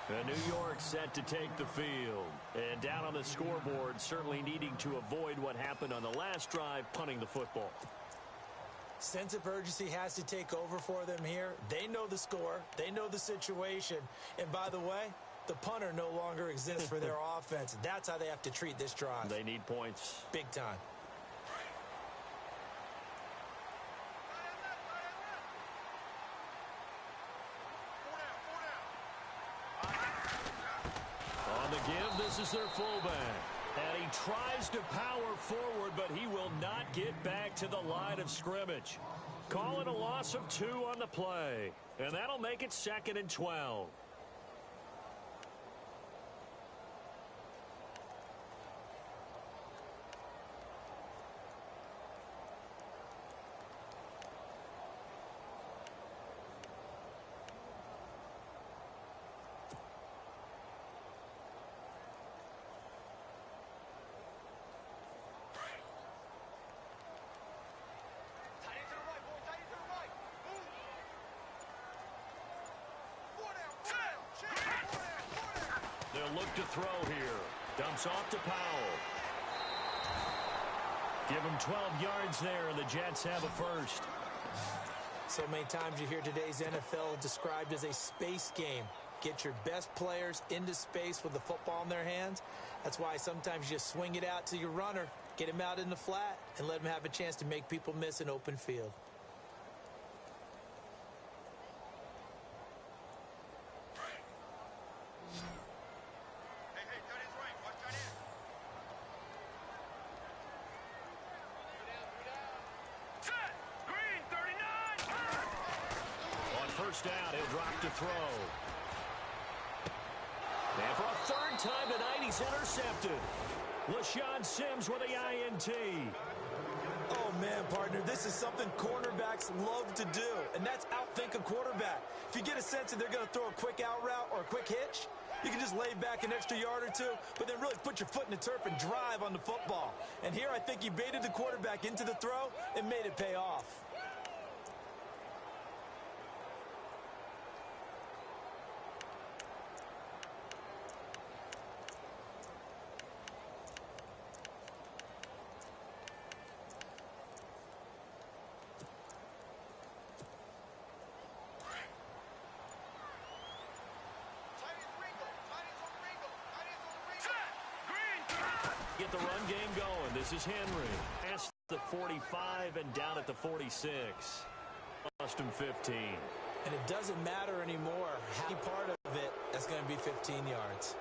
And New York set to take the field. And down on the scoreboard, certainly needing to avoid what happened on the last drive, punting the football. Sense of urgency has to take over for them here. They know the score. They know the situation. And by the way, the punter no longer exists for their offense. That's how they have to treat this drive. They need points. Big time. On the give, this is their fullback. And he tries to power forward, but he will not get back to the line of scrimmage. Calling a loss of 2 on the play. And that'll make it 2nd and 12. They'll look to throw here. Dumps off to Powell. Give him 12 yards there, and the Jets have a first. So many times you hear today's NFL described as a space game. Get your best players into space with the football in their hands. That's why sometimes you just swing it out to your runner, get him out in the flat, and let him have a chance to make people miss an open field. First down, he'll drop to throw. And for a third time tonight, he's intercepted. LaShawn Sims with the INT. Oh, man, partner, this is something cornerbacks love to do, and that's outthink a quarterback. If you get a sense that they're going to throw a quick out route or a quick hitch, you can just lay back an extra yard or two, but then really put your foot in the turf and drive on the football. And here I think he baited the quarterback into the throw and made it pay off. Get the run game going. This is Henry. Past the 45 and down at the 46. Lost him 15. And it doesn't matter anymore. Any part of it, that's going to be 15 yards.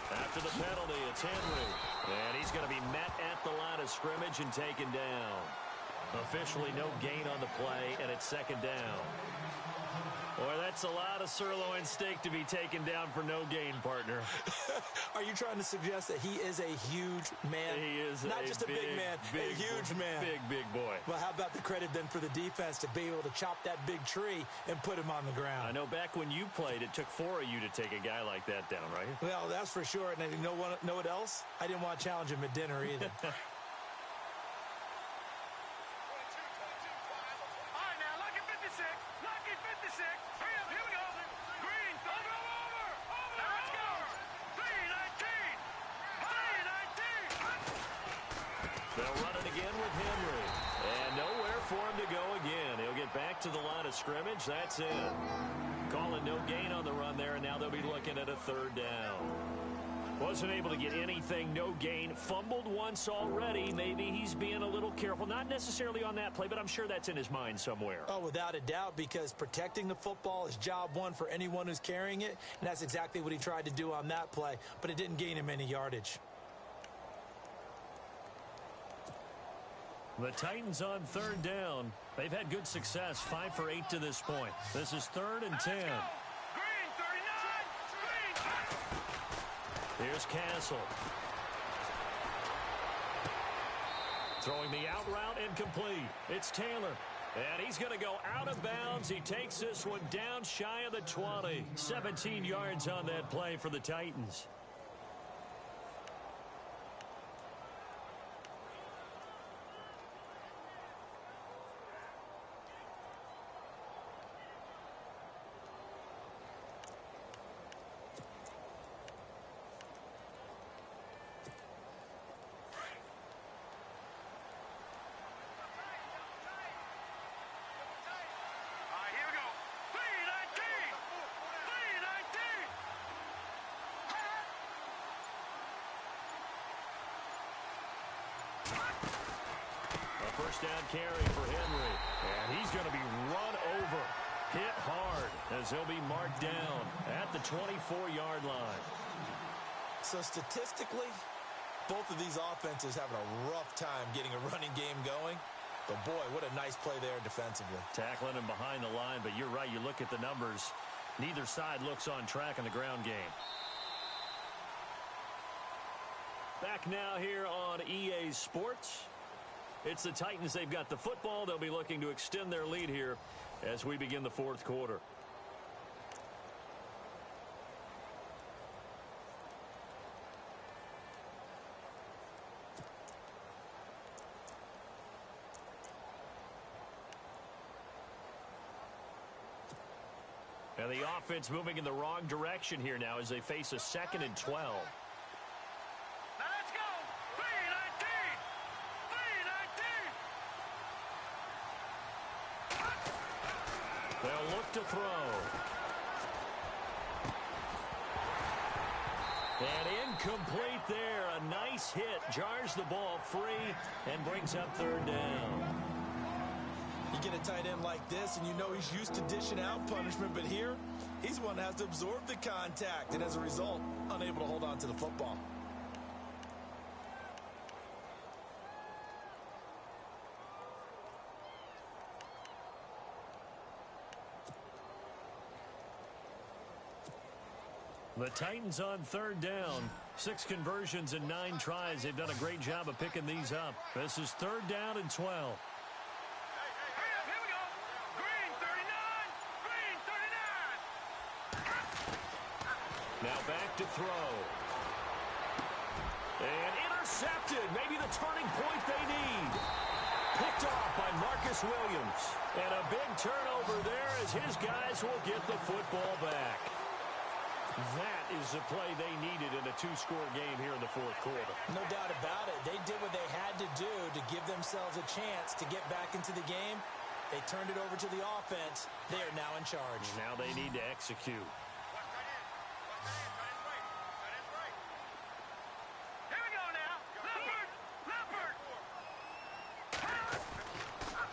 After the penalty, it's Henry. And he's going to be met at the line of scrimmage and taken down. Officially no gain on the play, and it's second down. Boy, that's a lot of sirloin steak to be taken down for no gain, partner. Are you trying to suggest that he is a huge man? He is not just a big man, a huge man. Big boy. Well, how about the credit then for the defense to be able to chop that big tree and put him on the ground? I know back when you played, it took 4 of you to take a guy like that down, right? Well, that's for sure. And you know what else? I didn't want to challenge him at dinner either. They'll run it again with Henry. And nowhere for him to go again. He'll get back to the line of scrimmage. That's it. Calling no gain on the run there, and now they'll be looking at a third down. Wasn't able to get anything, no gain. Fumbled once already. Maybe he's being a little careful. Not necessarily on that play, but I'm sure that's in his mind somewhere. Oh, without a doubt, because protecting the football is job one for anyone who's carrying it, and that's exactly what he tried to do on that play, but it didn't gain him any yardage. The Titans on third down. They've had good success, 5 for 8 to this point. This is 3rd and 10. Here's Castle. Throwing the out route incomplete. It's Taylor. And he's going to go out of bounds. He takes this one down shy of the 20. 17 yards on that play for the Titans. First down carry for Henry. And he's going to be run over. Hit hard as he'll be marked down at the 24-yard line. So statistically, both of these offenses having a rough time getting a running game going. But, boy, what a nice play there defensively. Tackling him behind the line, but you're right. You look at the numbers. Neither side looks on track in the ground game. Back now here on EA Sports. It's the Titans. They've got the football. They'll be looking to extend their lead here as we begin the fourth quarter. And the offense moving in the wrong direction here now as they face a 2nd and 12. Now let's go. 3-19. 3-19. They'll look to throw. And incomplete there. A nice hit. Jars the ball free and brings up 3rd down. You get a tight end like this, and you know he's used to dishing out punishment, but here, he's the one that has to absorb the contact, and as a result, unable to hold on to the football. The Titans on 3rd down. 6 conversions and 9 tries. They've done a great job of picking these up. This is 3rd down and 12. Here we go. Green 39. Green 39. Now back to throw. And intercepted. Maybe the turning point they need. Picked off by Marcus Williams. And a big turnover there as his guys will get the football back. That is the play they needed in a 2-score game here in the 4th quarter. No doubt about it. They did what they had to do to give themselves a chance to get back into the game. They turned it over to the offense. They are now in charge. Now they need to execute. Here we go now. Leopard.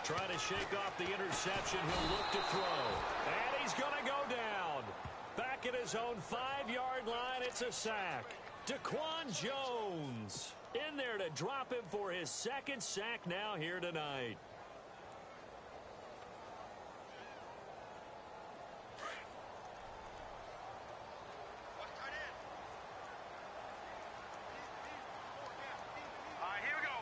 Trying to shake off the interception. He'll look to throw. And he's going to go down. Back at his own 5-yard line, it's a sack. Daquan Jones in there to drop him for his 2nd sack now here tonight. All right, here we go.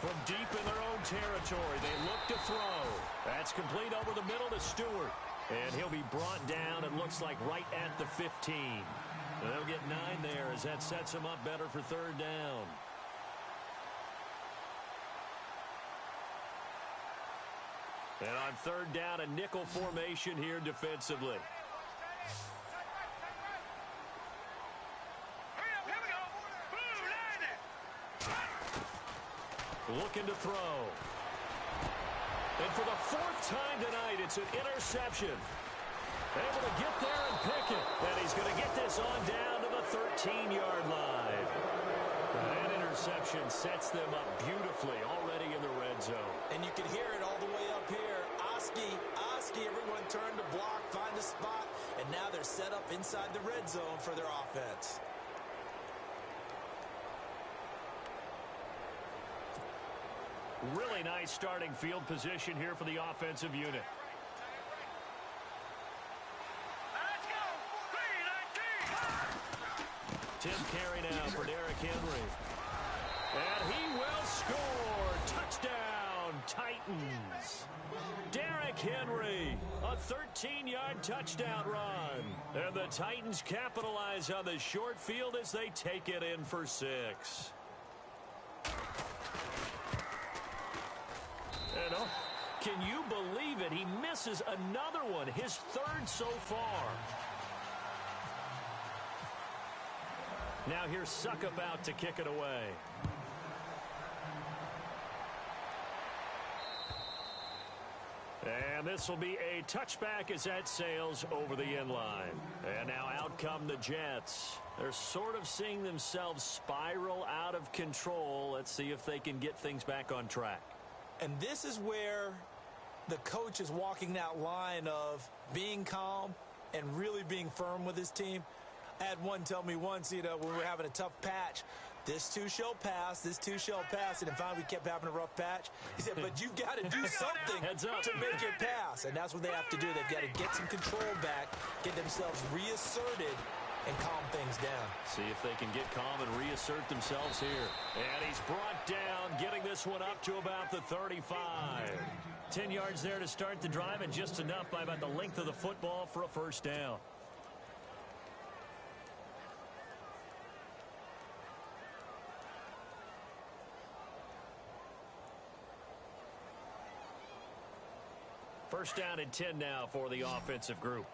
From deep in their own territory, they look to throw. That's complete over the middle to Stewart. And he'll be brought down, it looks like, right at the 15. They'll get 9 there as that sets him up better for 3rd down. And on 3rd down, a nickel formation here defensively. Hurry up, here we go. Blue, landed. Looking to throw. And for the 4th time tonight, it's an interception. Able to get there and pick it. And he's going to get this on down to the 13-yard line. That interception sets them up beautifully already in the red zone. And you can hear it all the way up here. Oski, everyone turned to block, find a spot, and now they're set up inside the red zone for their offense. Really nice starting field position here for the offensive unit. Let's go. 3-19. 10th carry now for Derrick Henry. And he will score. Touchdown, Titans. Derrick Henry, a 13-yard touchdown run. And the Titans capitalize on the short field as they take it in for 6. And oh, can you believe it? He misses another one, his 3rd so far. Now here's Suckup out to kick it away. And this will be a touchback as that sails over the end line. And now out come the Jets. They're sort of seeing themselves spiral out of control. Let's see if they can get things back on track. And this is where the coach is walking that line of being calm and really being firm with his team. I had one tell me once, when we were having a tough patch, this too shall pass, this too shall pass. And then finally we kept having a rough patch. He said, but you've got to do something to make it pass. And that's what they have to do. They've got to get some control back, get themselves reasserted, and calm things down. See if they can get calm and reassert themselves here. And he's brought down, getting this one up to about the 35. 10 yards there to start the drive, and just enough by about the length of the football for a 1st down. First down and 10 now for the offensive group.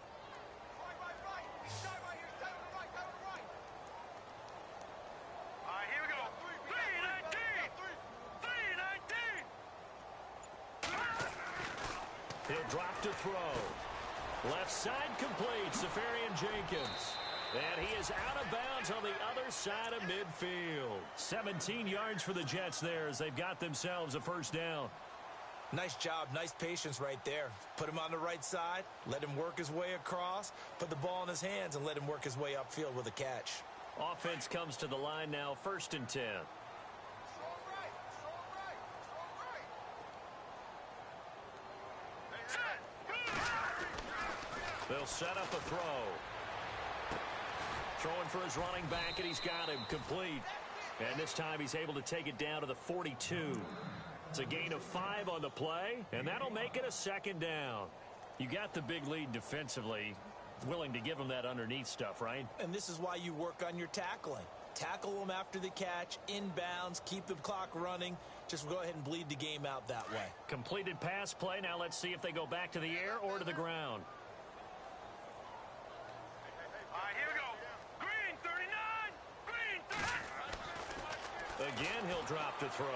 Here we go. 319. He'll drop to throw. Left side complete. Safarian Jenkins. And he is out of bounds on the other side of midfield. 17 yards for the Jets there as they've got themselves a first down. Nice job, nice patience right there. Put him on the right side, let him work his way across, put the ball in his hands, and let him work his way upfield with a catch. Offense comes to the line now, 1st and 10. They'll set up a throw. Throwing for his running back, and he's got him complete. And this time he's able to take it down to the 42. It's a gain of 5 on the play, and that'll make it a 2nd down. You got the big lead defensively. Willing to give him that underneath stuff, right? And this is why you work on your tackling. Tackle them after the catch, inbounds, keep the clock running. Just go ahead and bleed the game out that way. Completed pass play. Now let's see if they go back to the air or to the ground. Here we go. Green 39. Green 39. Again, he'll drop to throw.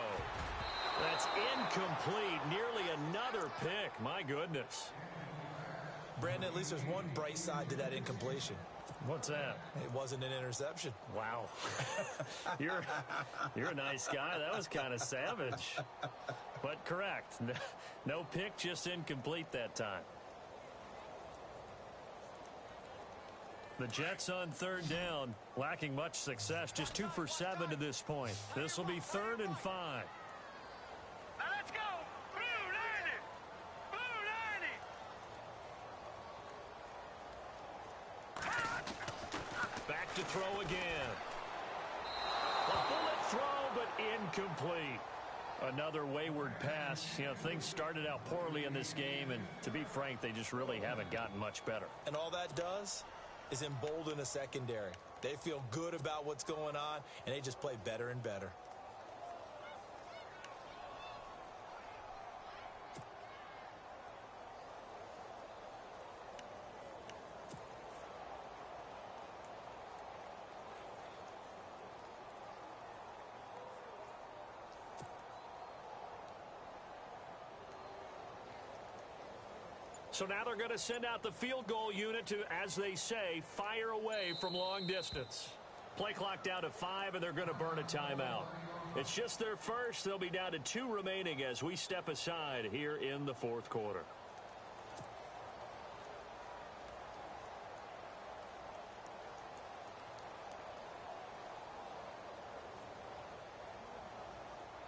That's incomplete. Nearly another pick. My goodness. Brandon, at least there's one bright side to that incompletion. What's that? It wasn't an interception. Wow. You're a nice guy. That was kind of savage. But correct. No pick, just incomplete that time. The Jets on 3rd down, lacking much success. Just 2 for 7 to this point. This will be 3rd and 5. Now let's go. Blue 90. Blue 90. Back to throw again. A bullet throw, but incomplete. Another wayward pass. You know, things started out poorly in this game, and to be frank, they just really haven't gotten much better. And all that does is embolden a secondary. They feel good about what's going on, and they just play better and better. So now they're going to send out the field goal unit to, as they say, fire away from long distance. Play clock down to 5, and they're going to burn a timeout. It's just their first. They'll be down to 2 remaining as we step aside here in the 4th quarter.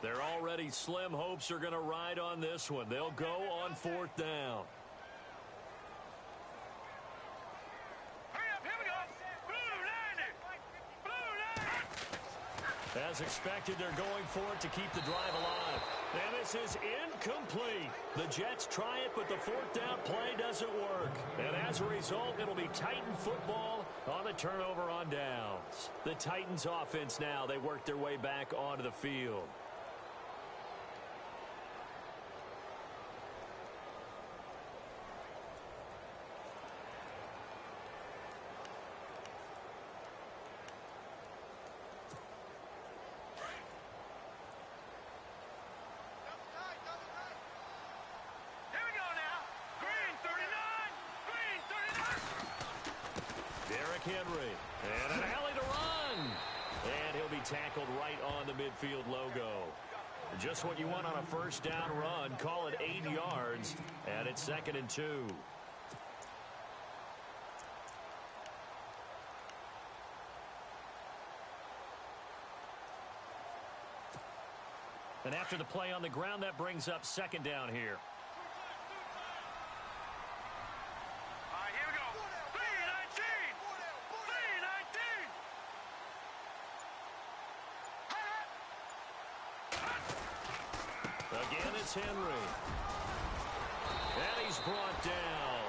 They're already slim hopes are going to ride on this one. They'll go on 4th down. As expected, they're going for it to keep the drive alive. And this is incomplete. The Jets try it, but the 4th down play doesn't work. And as a result, it'll be Titan football on the turnover on downs. The Titans offense now, they work their way back onto the field. Henry, and an alley to run. And he'll be tackled right on the midfield logo. Just what you want on a 1st down run. Call it 8 yards, and it's 2nd and 2. And after the play on the ground, that brings up 2nd down here. Henry. And he's brought down.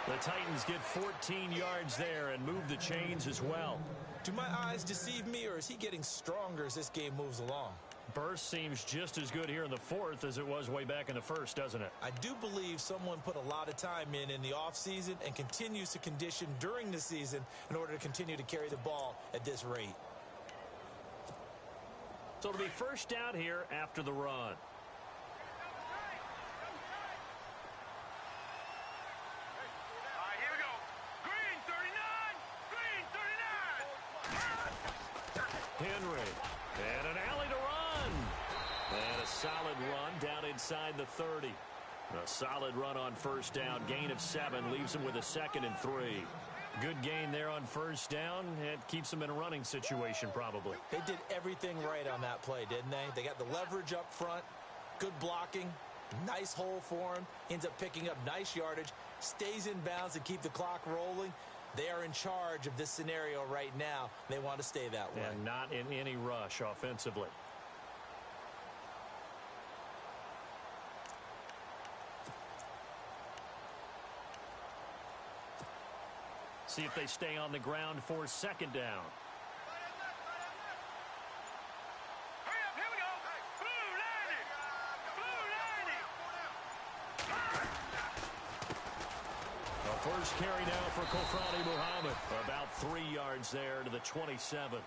The Titans get 14 yards there and move the chains as well. Do my eyes deceive me, or is he getting stronger as this game moves along? Burst seems just as good here in the fourth as it was way back in the first, doesn't it? I do believe someone put a lot of time in the offseason and continues to condition during the season in order to continue to carry the ball at this rate. So it'll be first down here after the run. Here we go. Green 39. Green 39. Henry. And an alley to run. And a solid run down inside the 30. A solid run on first down. Gain of 7 leaves him with a 2nd and 3. Good gain there on first down. It keeps them in a running situation probably. They did everything right on that play, didn't they? They got the leverage up front, good blocking, nice hole for him, ends up picking up nice yardage, stays in bounds and keep the clock rolling. They are in charge of this scenario right now. They want to stay that way. And not in any rush offensively. See if they stay on the ground for second down. Hurry up, here we go. Blue 90. Blue 90. A first carry now for Kofrani Muhammad. About 3 yards there to the 27.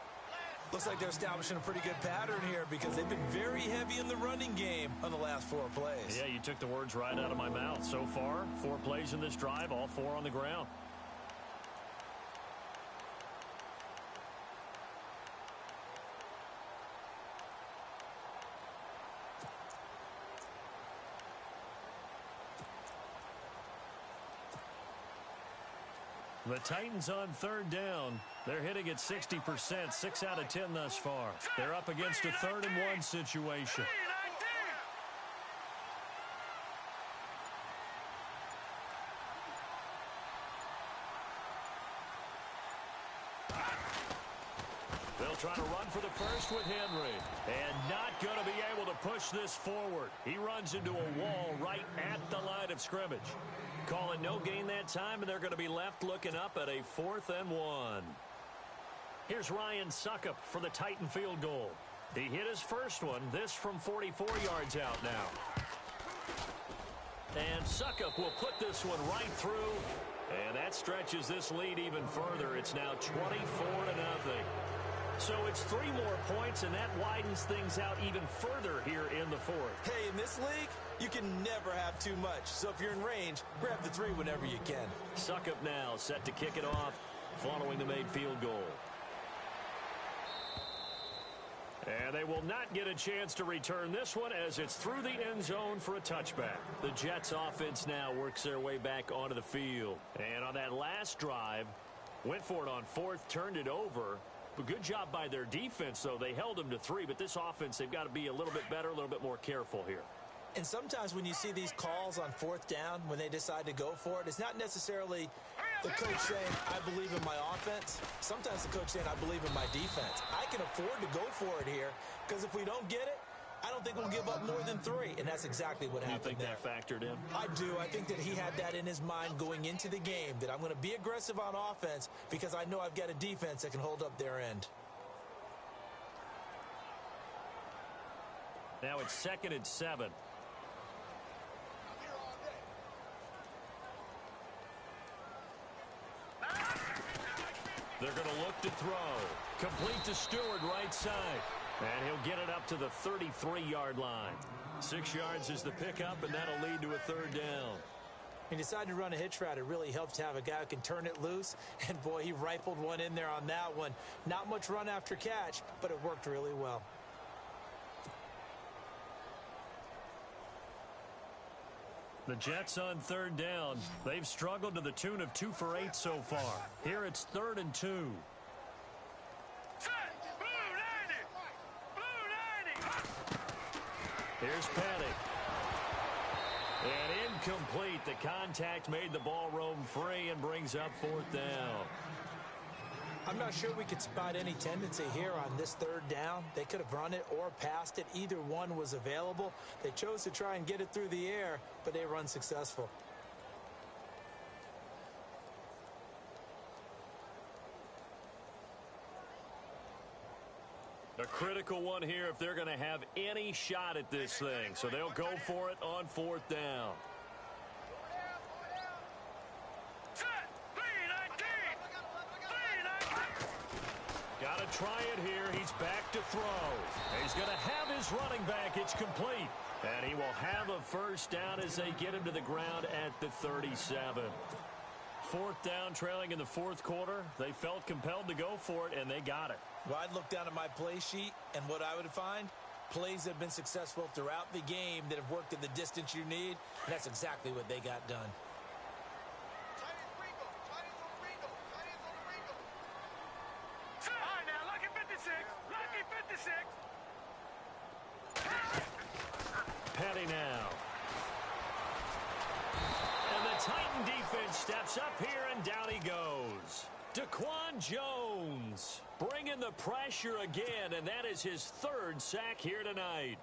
Looks like they're establishing a pretty good pattern here because they've been very heavy in the running game on the last 4 plays. Yeah, you took the words right out of my mouth. So far, 4 plays in this drive, all 4 on the ground. The Titans on third down. They're hitting at 60%, 6 out of 10 thus far. They're up against a 3rd and 1 situation. They'll try to run for the first with Henry. And not going to be able to push this forward. He runs into a wall right at the line of scrimmage. Call it no gain that time, and they're going to be left looking up at a 4th and 1. Here's Ryan Suckup for the Titan field goal. He hit his first one, this from 44 yards out now. And Suckup will put this one right through, and that stretches this lead even further. It's now 24-0. So it's 3 more points, and that widens things out even further here in the 4th. Hey, in this league, you can never have too much. So if you're in range, grab the 3 whenever you can. Suckup now set to kick it off following the made field goal. And they will not get a chance to return this one as it's through the end zone for a touchback. The Jets offense now works their way back onto the field. And on that last drive, went for it on 4th, turned it over. But good job by their defense, though. They held them to 3, but this offense, they've got to be a little bit better, a little bit more careful here. And sometimes when you see these calls on 4th down, when they decide to go for it, it's not necessarily the coach saying, I believe in my offense. Sometimes the coach saying, I believe in my defense. I can afford to go for it here because if we don't get it, I don't think we'll give up more than 3, and that's exactly what happened there. You think that factored in? I do. I think that he had that in his mind going into the game, that I'm going to be aggressive on offense because I know I've got a defense that can hold up their end. Now it's 2nd and 7. They're going to look to throw. Complete to Stewart right side. And he'll get it up to the 33-yard line. 6 yards is the pickup, and that'll lead to a 3rd down. He decided to run a hitch route. It really helps to have a guy who can turn it loose. And, boy, he rifled one in there on that one. Not much run after catch, but it worked really well. The Jets on 3rd down. They've struggled to the tune of 2 for 8 so far. Here it's 3rd and 2. Here's Paddock. And incomplete. The contact made the ball roam free and brings up 4th down. I'm not sure we could spot any tendency here on this 3rd down. They could have run it or passed it. Either one was available. They chose to try and get it through the air, but they were unsuccessful. A critical one here if they're going to have any shot at this thing. So they'll go for it on 4th down. Got to try it here. He's back to throw. He's going to have his running back. It's complete. And he will have a first down as they get him to the ground at the 37. 4th down, trailing in the 4th quarter. They felt compelled to go for it, and they got it. Well, I'd look down at my play sheet, and what I would find, plays that have been successful throughout the game that have worked at the distance you need, and that's exactly what they got done. All right, now, lucky 56. Lucky 56. Petty now. And the Titan defense steps up here, and down he goes. Daquan Jones bringing the pressure again, and that is his 3rd sack here tonight.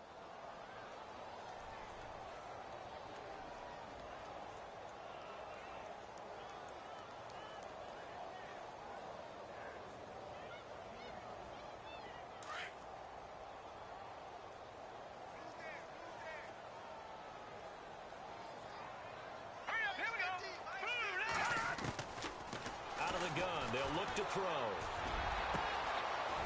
Throw.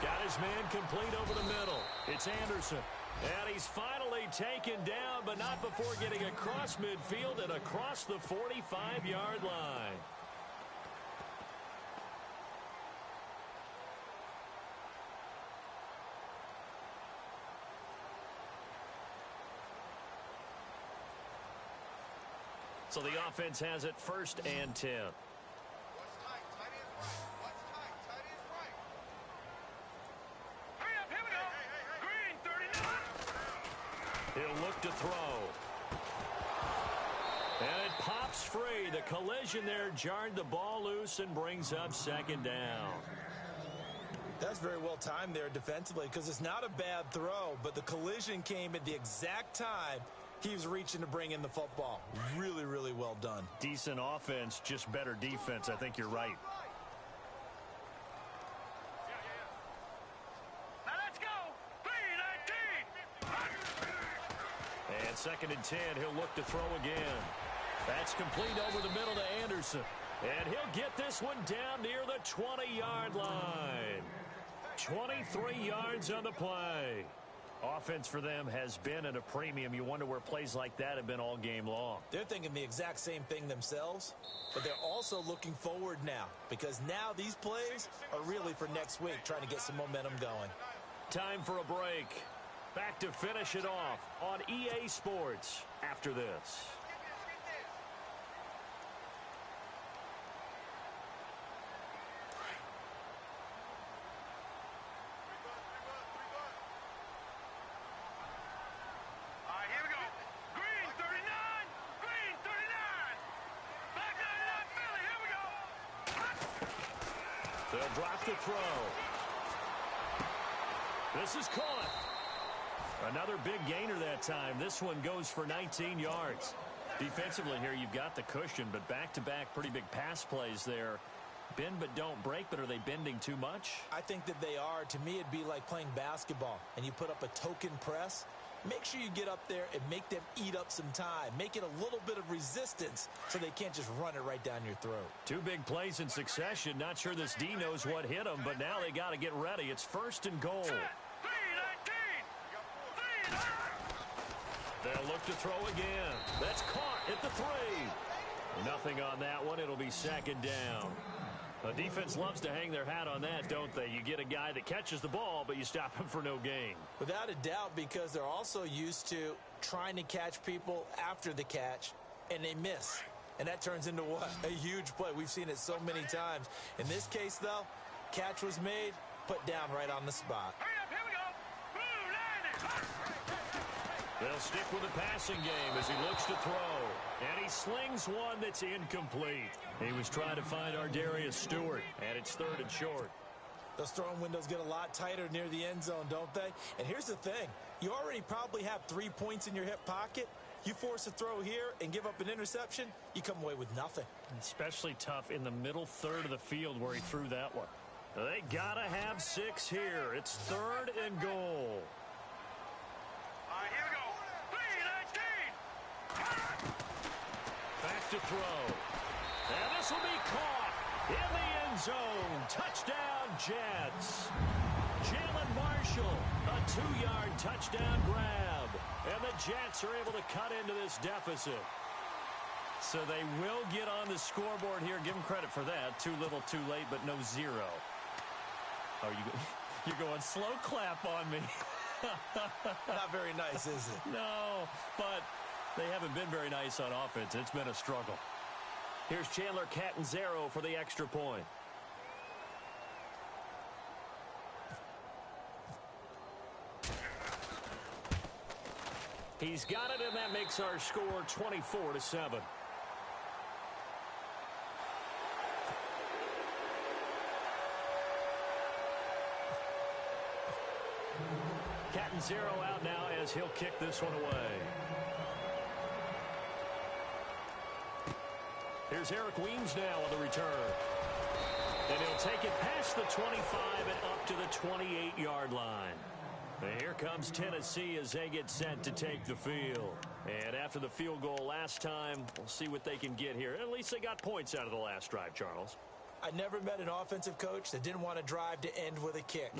Got his man complete over the middle. It's Anderson. And he's finally taken down, but not before getting across midfield and across the 45-yard line. So the offense has it 1st and 10. He'll look to throw. And it pops free. The collision there jarred the ball loose and brings up 2nd down. That's very well timed there defensively because it's not a bad throw, but the collision came at the exact time he was reaching to bring in the football. Really, really well done. Decent offense, just better defense. I think you're right. And 2nd and 10, he'll look to throw again. That's complete over the middle to Anderson. And he'll get this one down near the 20-yard line. 23 yards on the play. Offense for them has been at a premium. You wonder where plays like that have been all game long. They're thinking the exact same thing themselves, but they're also looking forward now because now these plays are really for next week, trying to get some momentum going. Time for a break. Back to finish it off on EA Sports after this. All right, here we go. Green 39. Green 39. Black 99 Philly. Here we go. They'll drop the throw. This is caught. Another big gainer that time. This one goes for 19 yards. Defensively here, you've got the cushion, but back-to-back pretty big pass plays there. Bend but don't break, but are they bending too much? I think that they are. To me, it'd be like playing basketball, and you put up a token press. Make sure you get up there and make them eat up some time. Make it a little bit of resistance so they can't just run it right down your throat. 2 big plays in succession. Not sure this D knows what hit them, but now they got to get ready. It's 1st and goal. They'll look to throw again. That's caught at the 3. Nothing on that one. It'll be 2nd down. The defense loves to hang their hat on that, don't they? You get a guy that catches the ball, but you stop him for no gain. Without a doubt, because they're also used to trying to catch people after the catch, and they miss. And that turns into what? A huge play. We've seen it so many times. In this case, though, catch was made, put down right on the spot. Hurry up, here we go. Blue 90. They'll stick with the passing game as he looks to throw. And he slings one that's incomplete. He was trying to find Ardarius Stewart, and it's 3rd and short. Those throwing windows get a lot tighter near the end zone, don't they? And here's the thing. You already probably have 3 points in your hip pocket. You force a throw here and give up an interception, you come away with nothing. Especially tough in the middle third of the field where he threw that one. They gotta have 6 here. It's 3rd and goal. All right, here we go. 3-19. Back to throw. And this will be caught in the end zone. Touchdown, Jets. Jalen Marshall, a 2-yard touchdown grab. And the Jets are able to cut into this deficit. So they will get on the scoreboard here. Give them credit for that. Too little, too late, but no 0. Oh, you're going slow clap on me. Not very nice, is it? No, but they haven't been very nice on offense. It's been a struggle. Here's Chandler Catanzaro for the extra point. He's got it, and that makes our score 24-7. Catanzaro out now as he'll kick this one away. Here's Eric Weems now on the return. And he'll take it past the 25 and up to the 28-yard line. And here comes Tennessee as they get set to take the field. And after the field goal last time, we'll see what they can get here. At least they got points out of the last drive, Charles. I never met an offensive coach that didn't want to drive to end with a kick.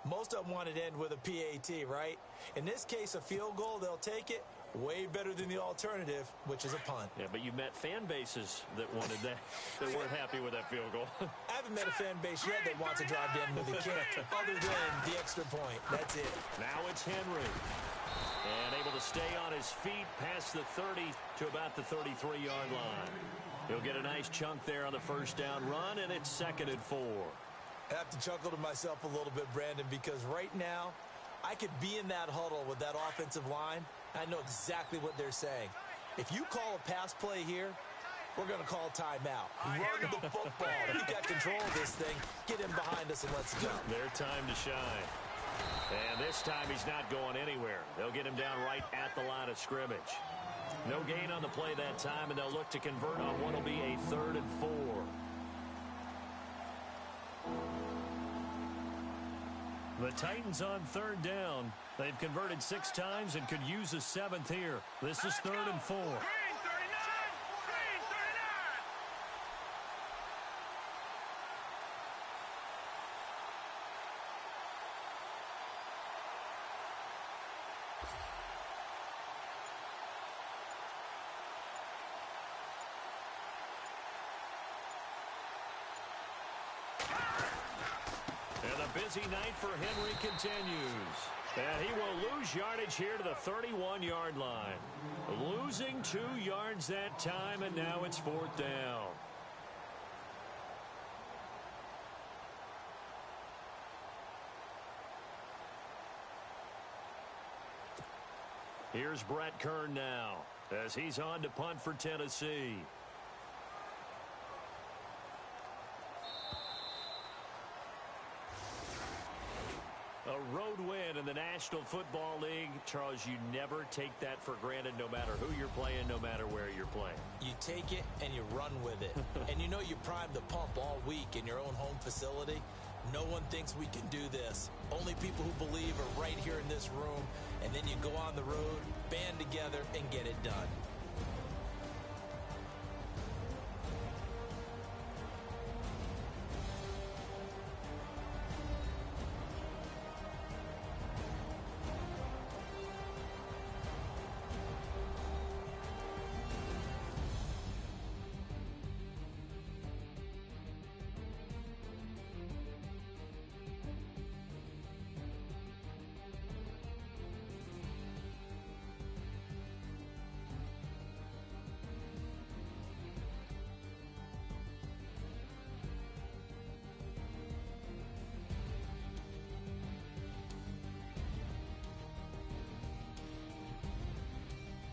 Most of them wanted to end with a PAT, right? In this case, a field goal, they'll take it. Way better than the alternative, which is a punt. Yeah, but you met fan bases that wanted that, that weren't happy with that field goal. I haven't met a fan base yet that wants to drive to end with a kick, other than the extra point. That's it. Now it's Henry. And able to stay on his feet past the 30 to about the 33-yard line. He'll get a nice chunk there on the first down run, and it's 2nd and 4. I have to chuckle to myself a little bit, Brandon, because right now, I could be in that huddle with that offensive line. I know exactly what they're saying. If you call a pass play here, we're going to call timeout. Run the football. You got control of this thing. Get him behind us and let's go. Their time to shine. And this time he's not going anywhere. They'll get him down right at the line of scrimmage. No gain on the play that time, and they'll look to convert on what will be a 3rd and 4. The Titans on 3rd down. They've converted 6 times and could use a 7th here. This is 3rd and 4. Green 39. Green 39. And a busy night for Henry continues. And he will lose yardage here to the 31-yard line. Losing 2 yards that time, and now it's 4th down. Here's Brett Kern now as he's on to punt for Tennessee. A road win in the National Football League. Charles, you never take that for granted no matter who you're playing, no matter where you're playing. You take it and you run with it. And you know you primed the pump all week in your own home facility. No one thinks we can do this. Only people who believe are right here in this room. And then you go on the road, band together, and get it done.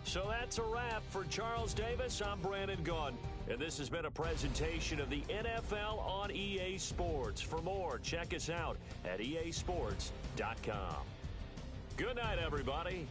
So that's a wrap for Charles Davis. I'm Brandon Gunn, and this has been a presentation of the NFL on EA Sports. For more, check us out at easports.com. Good night, everybody.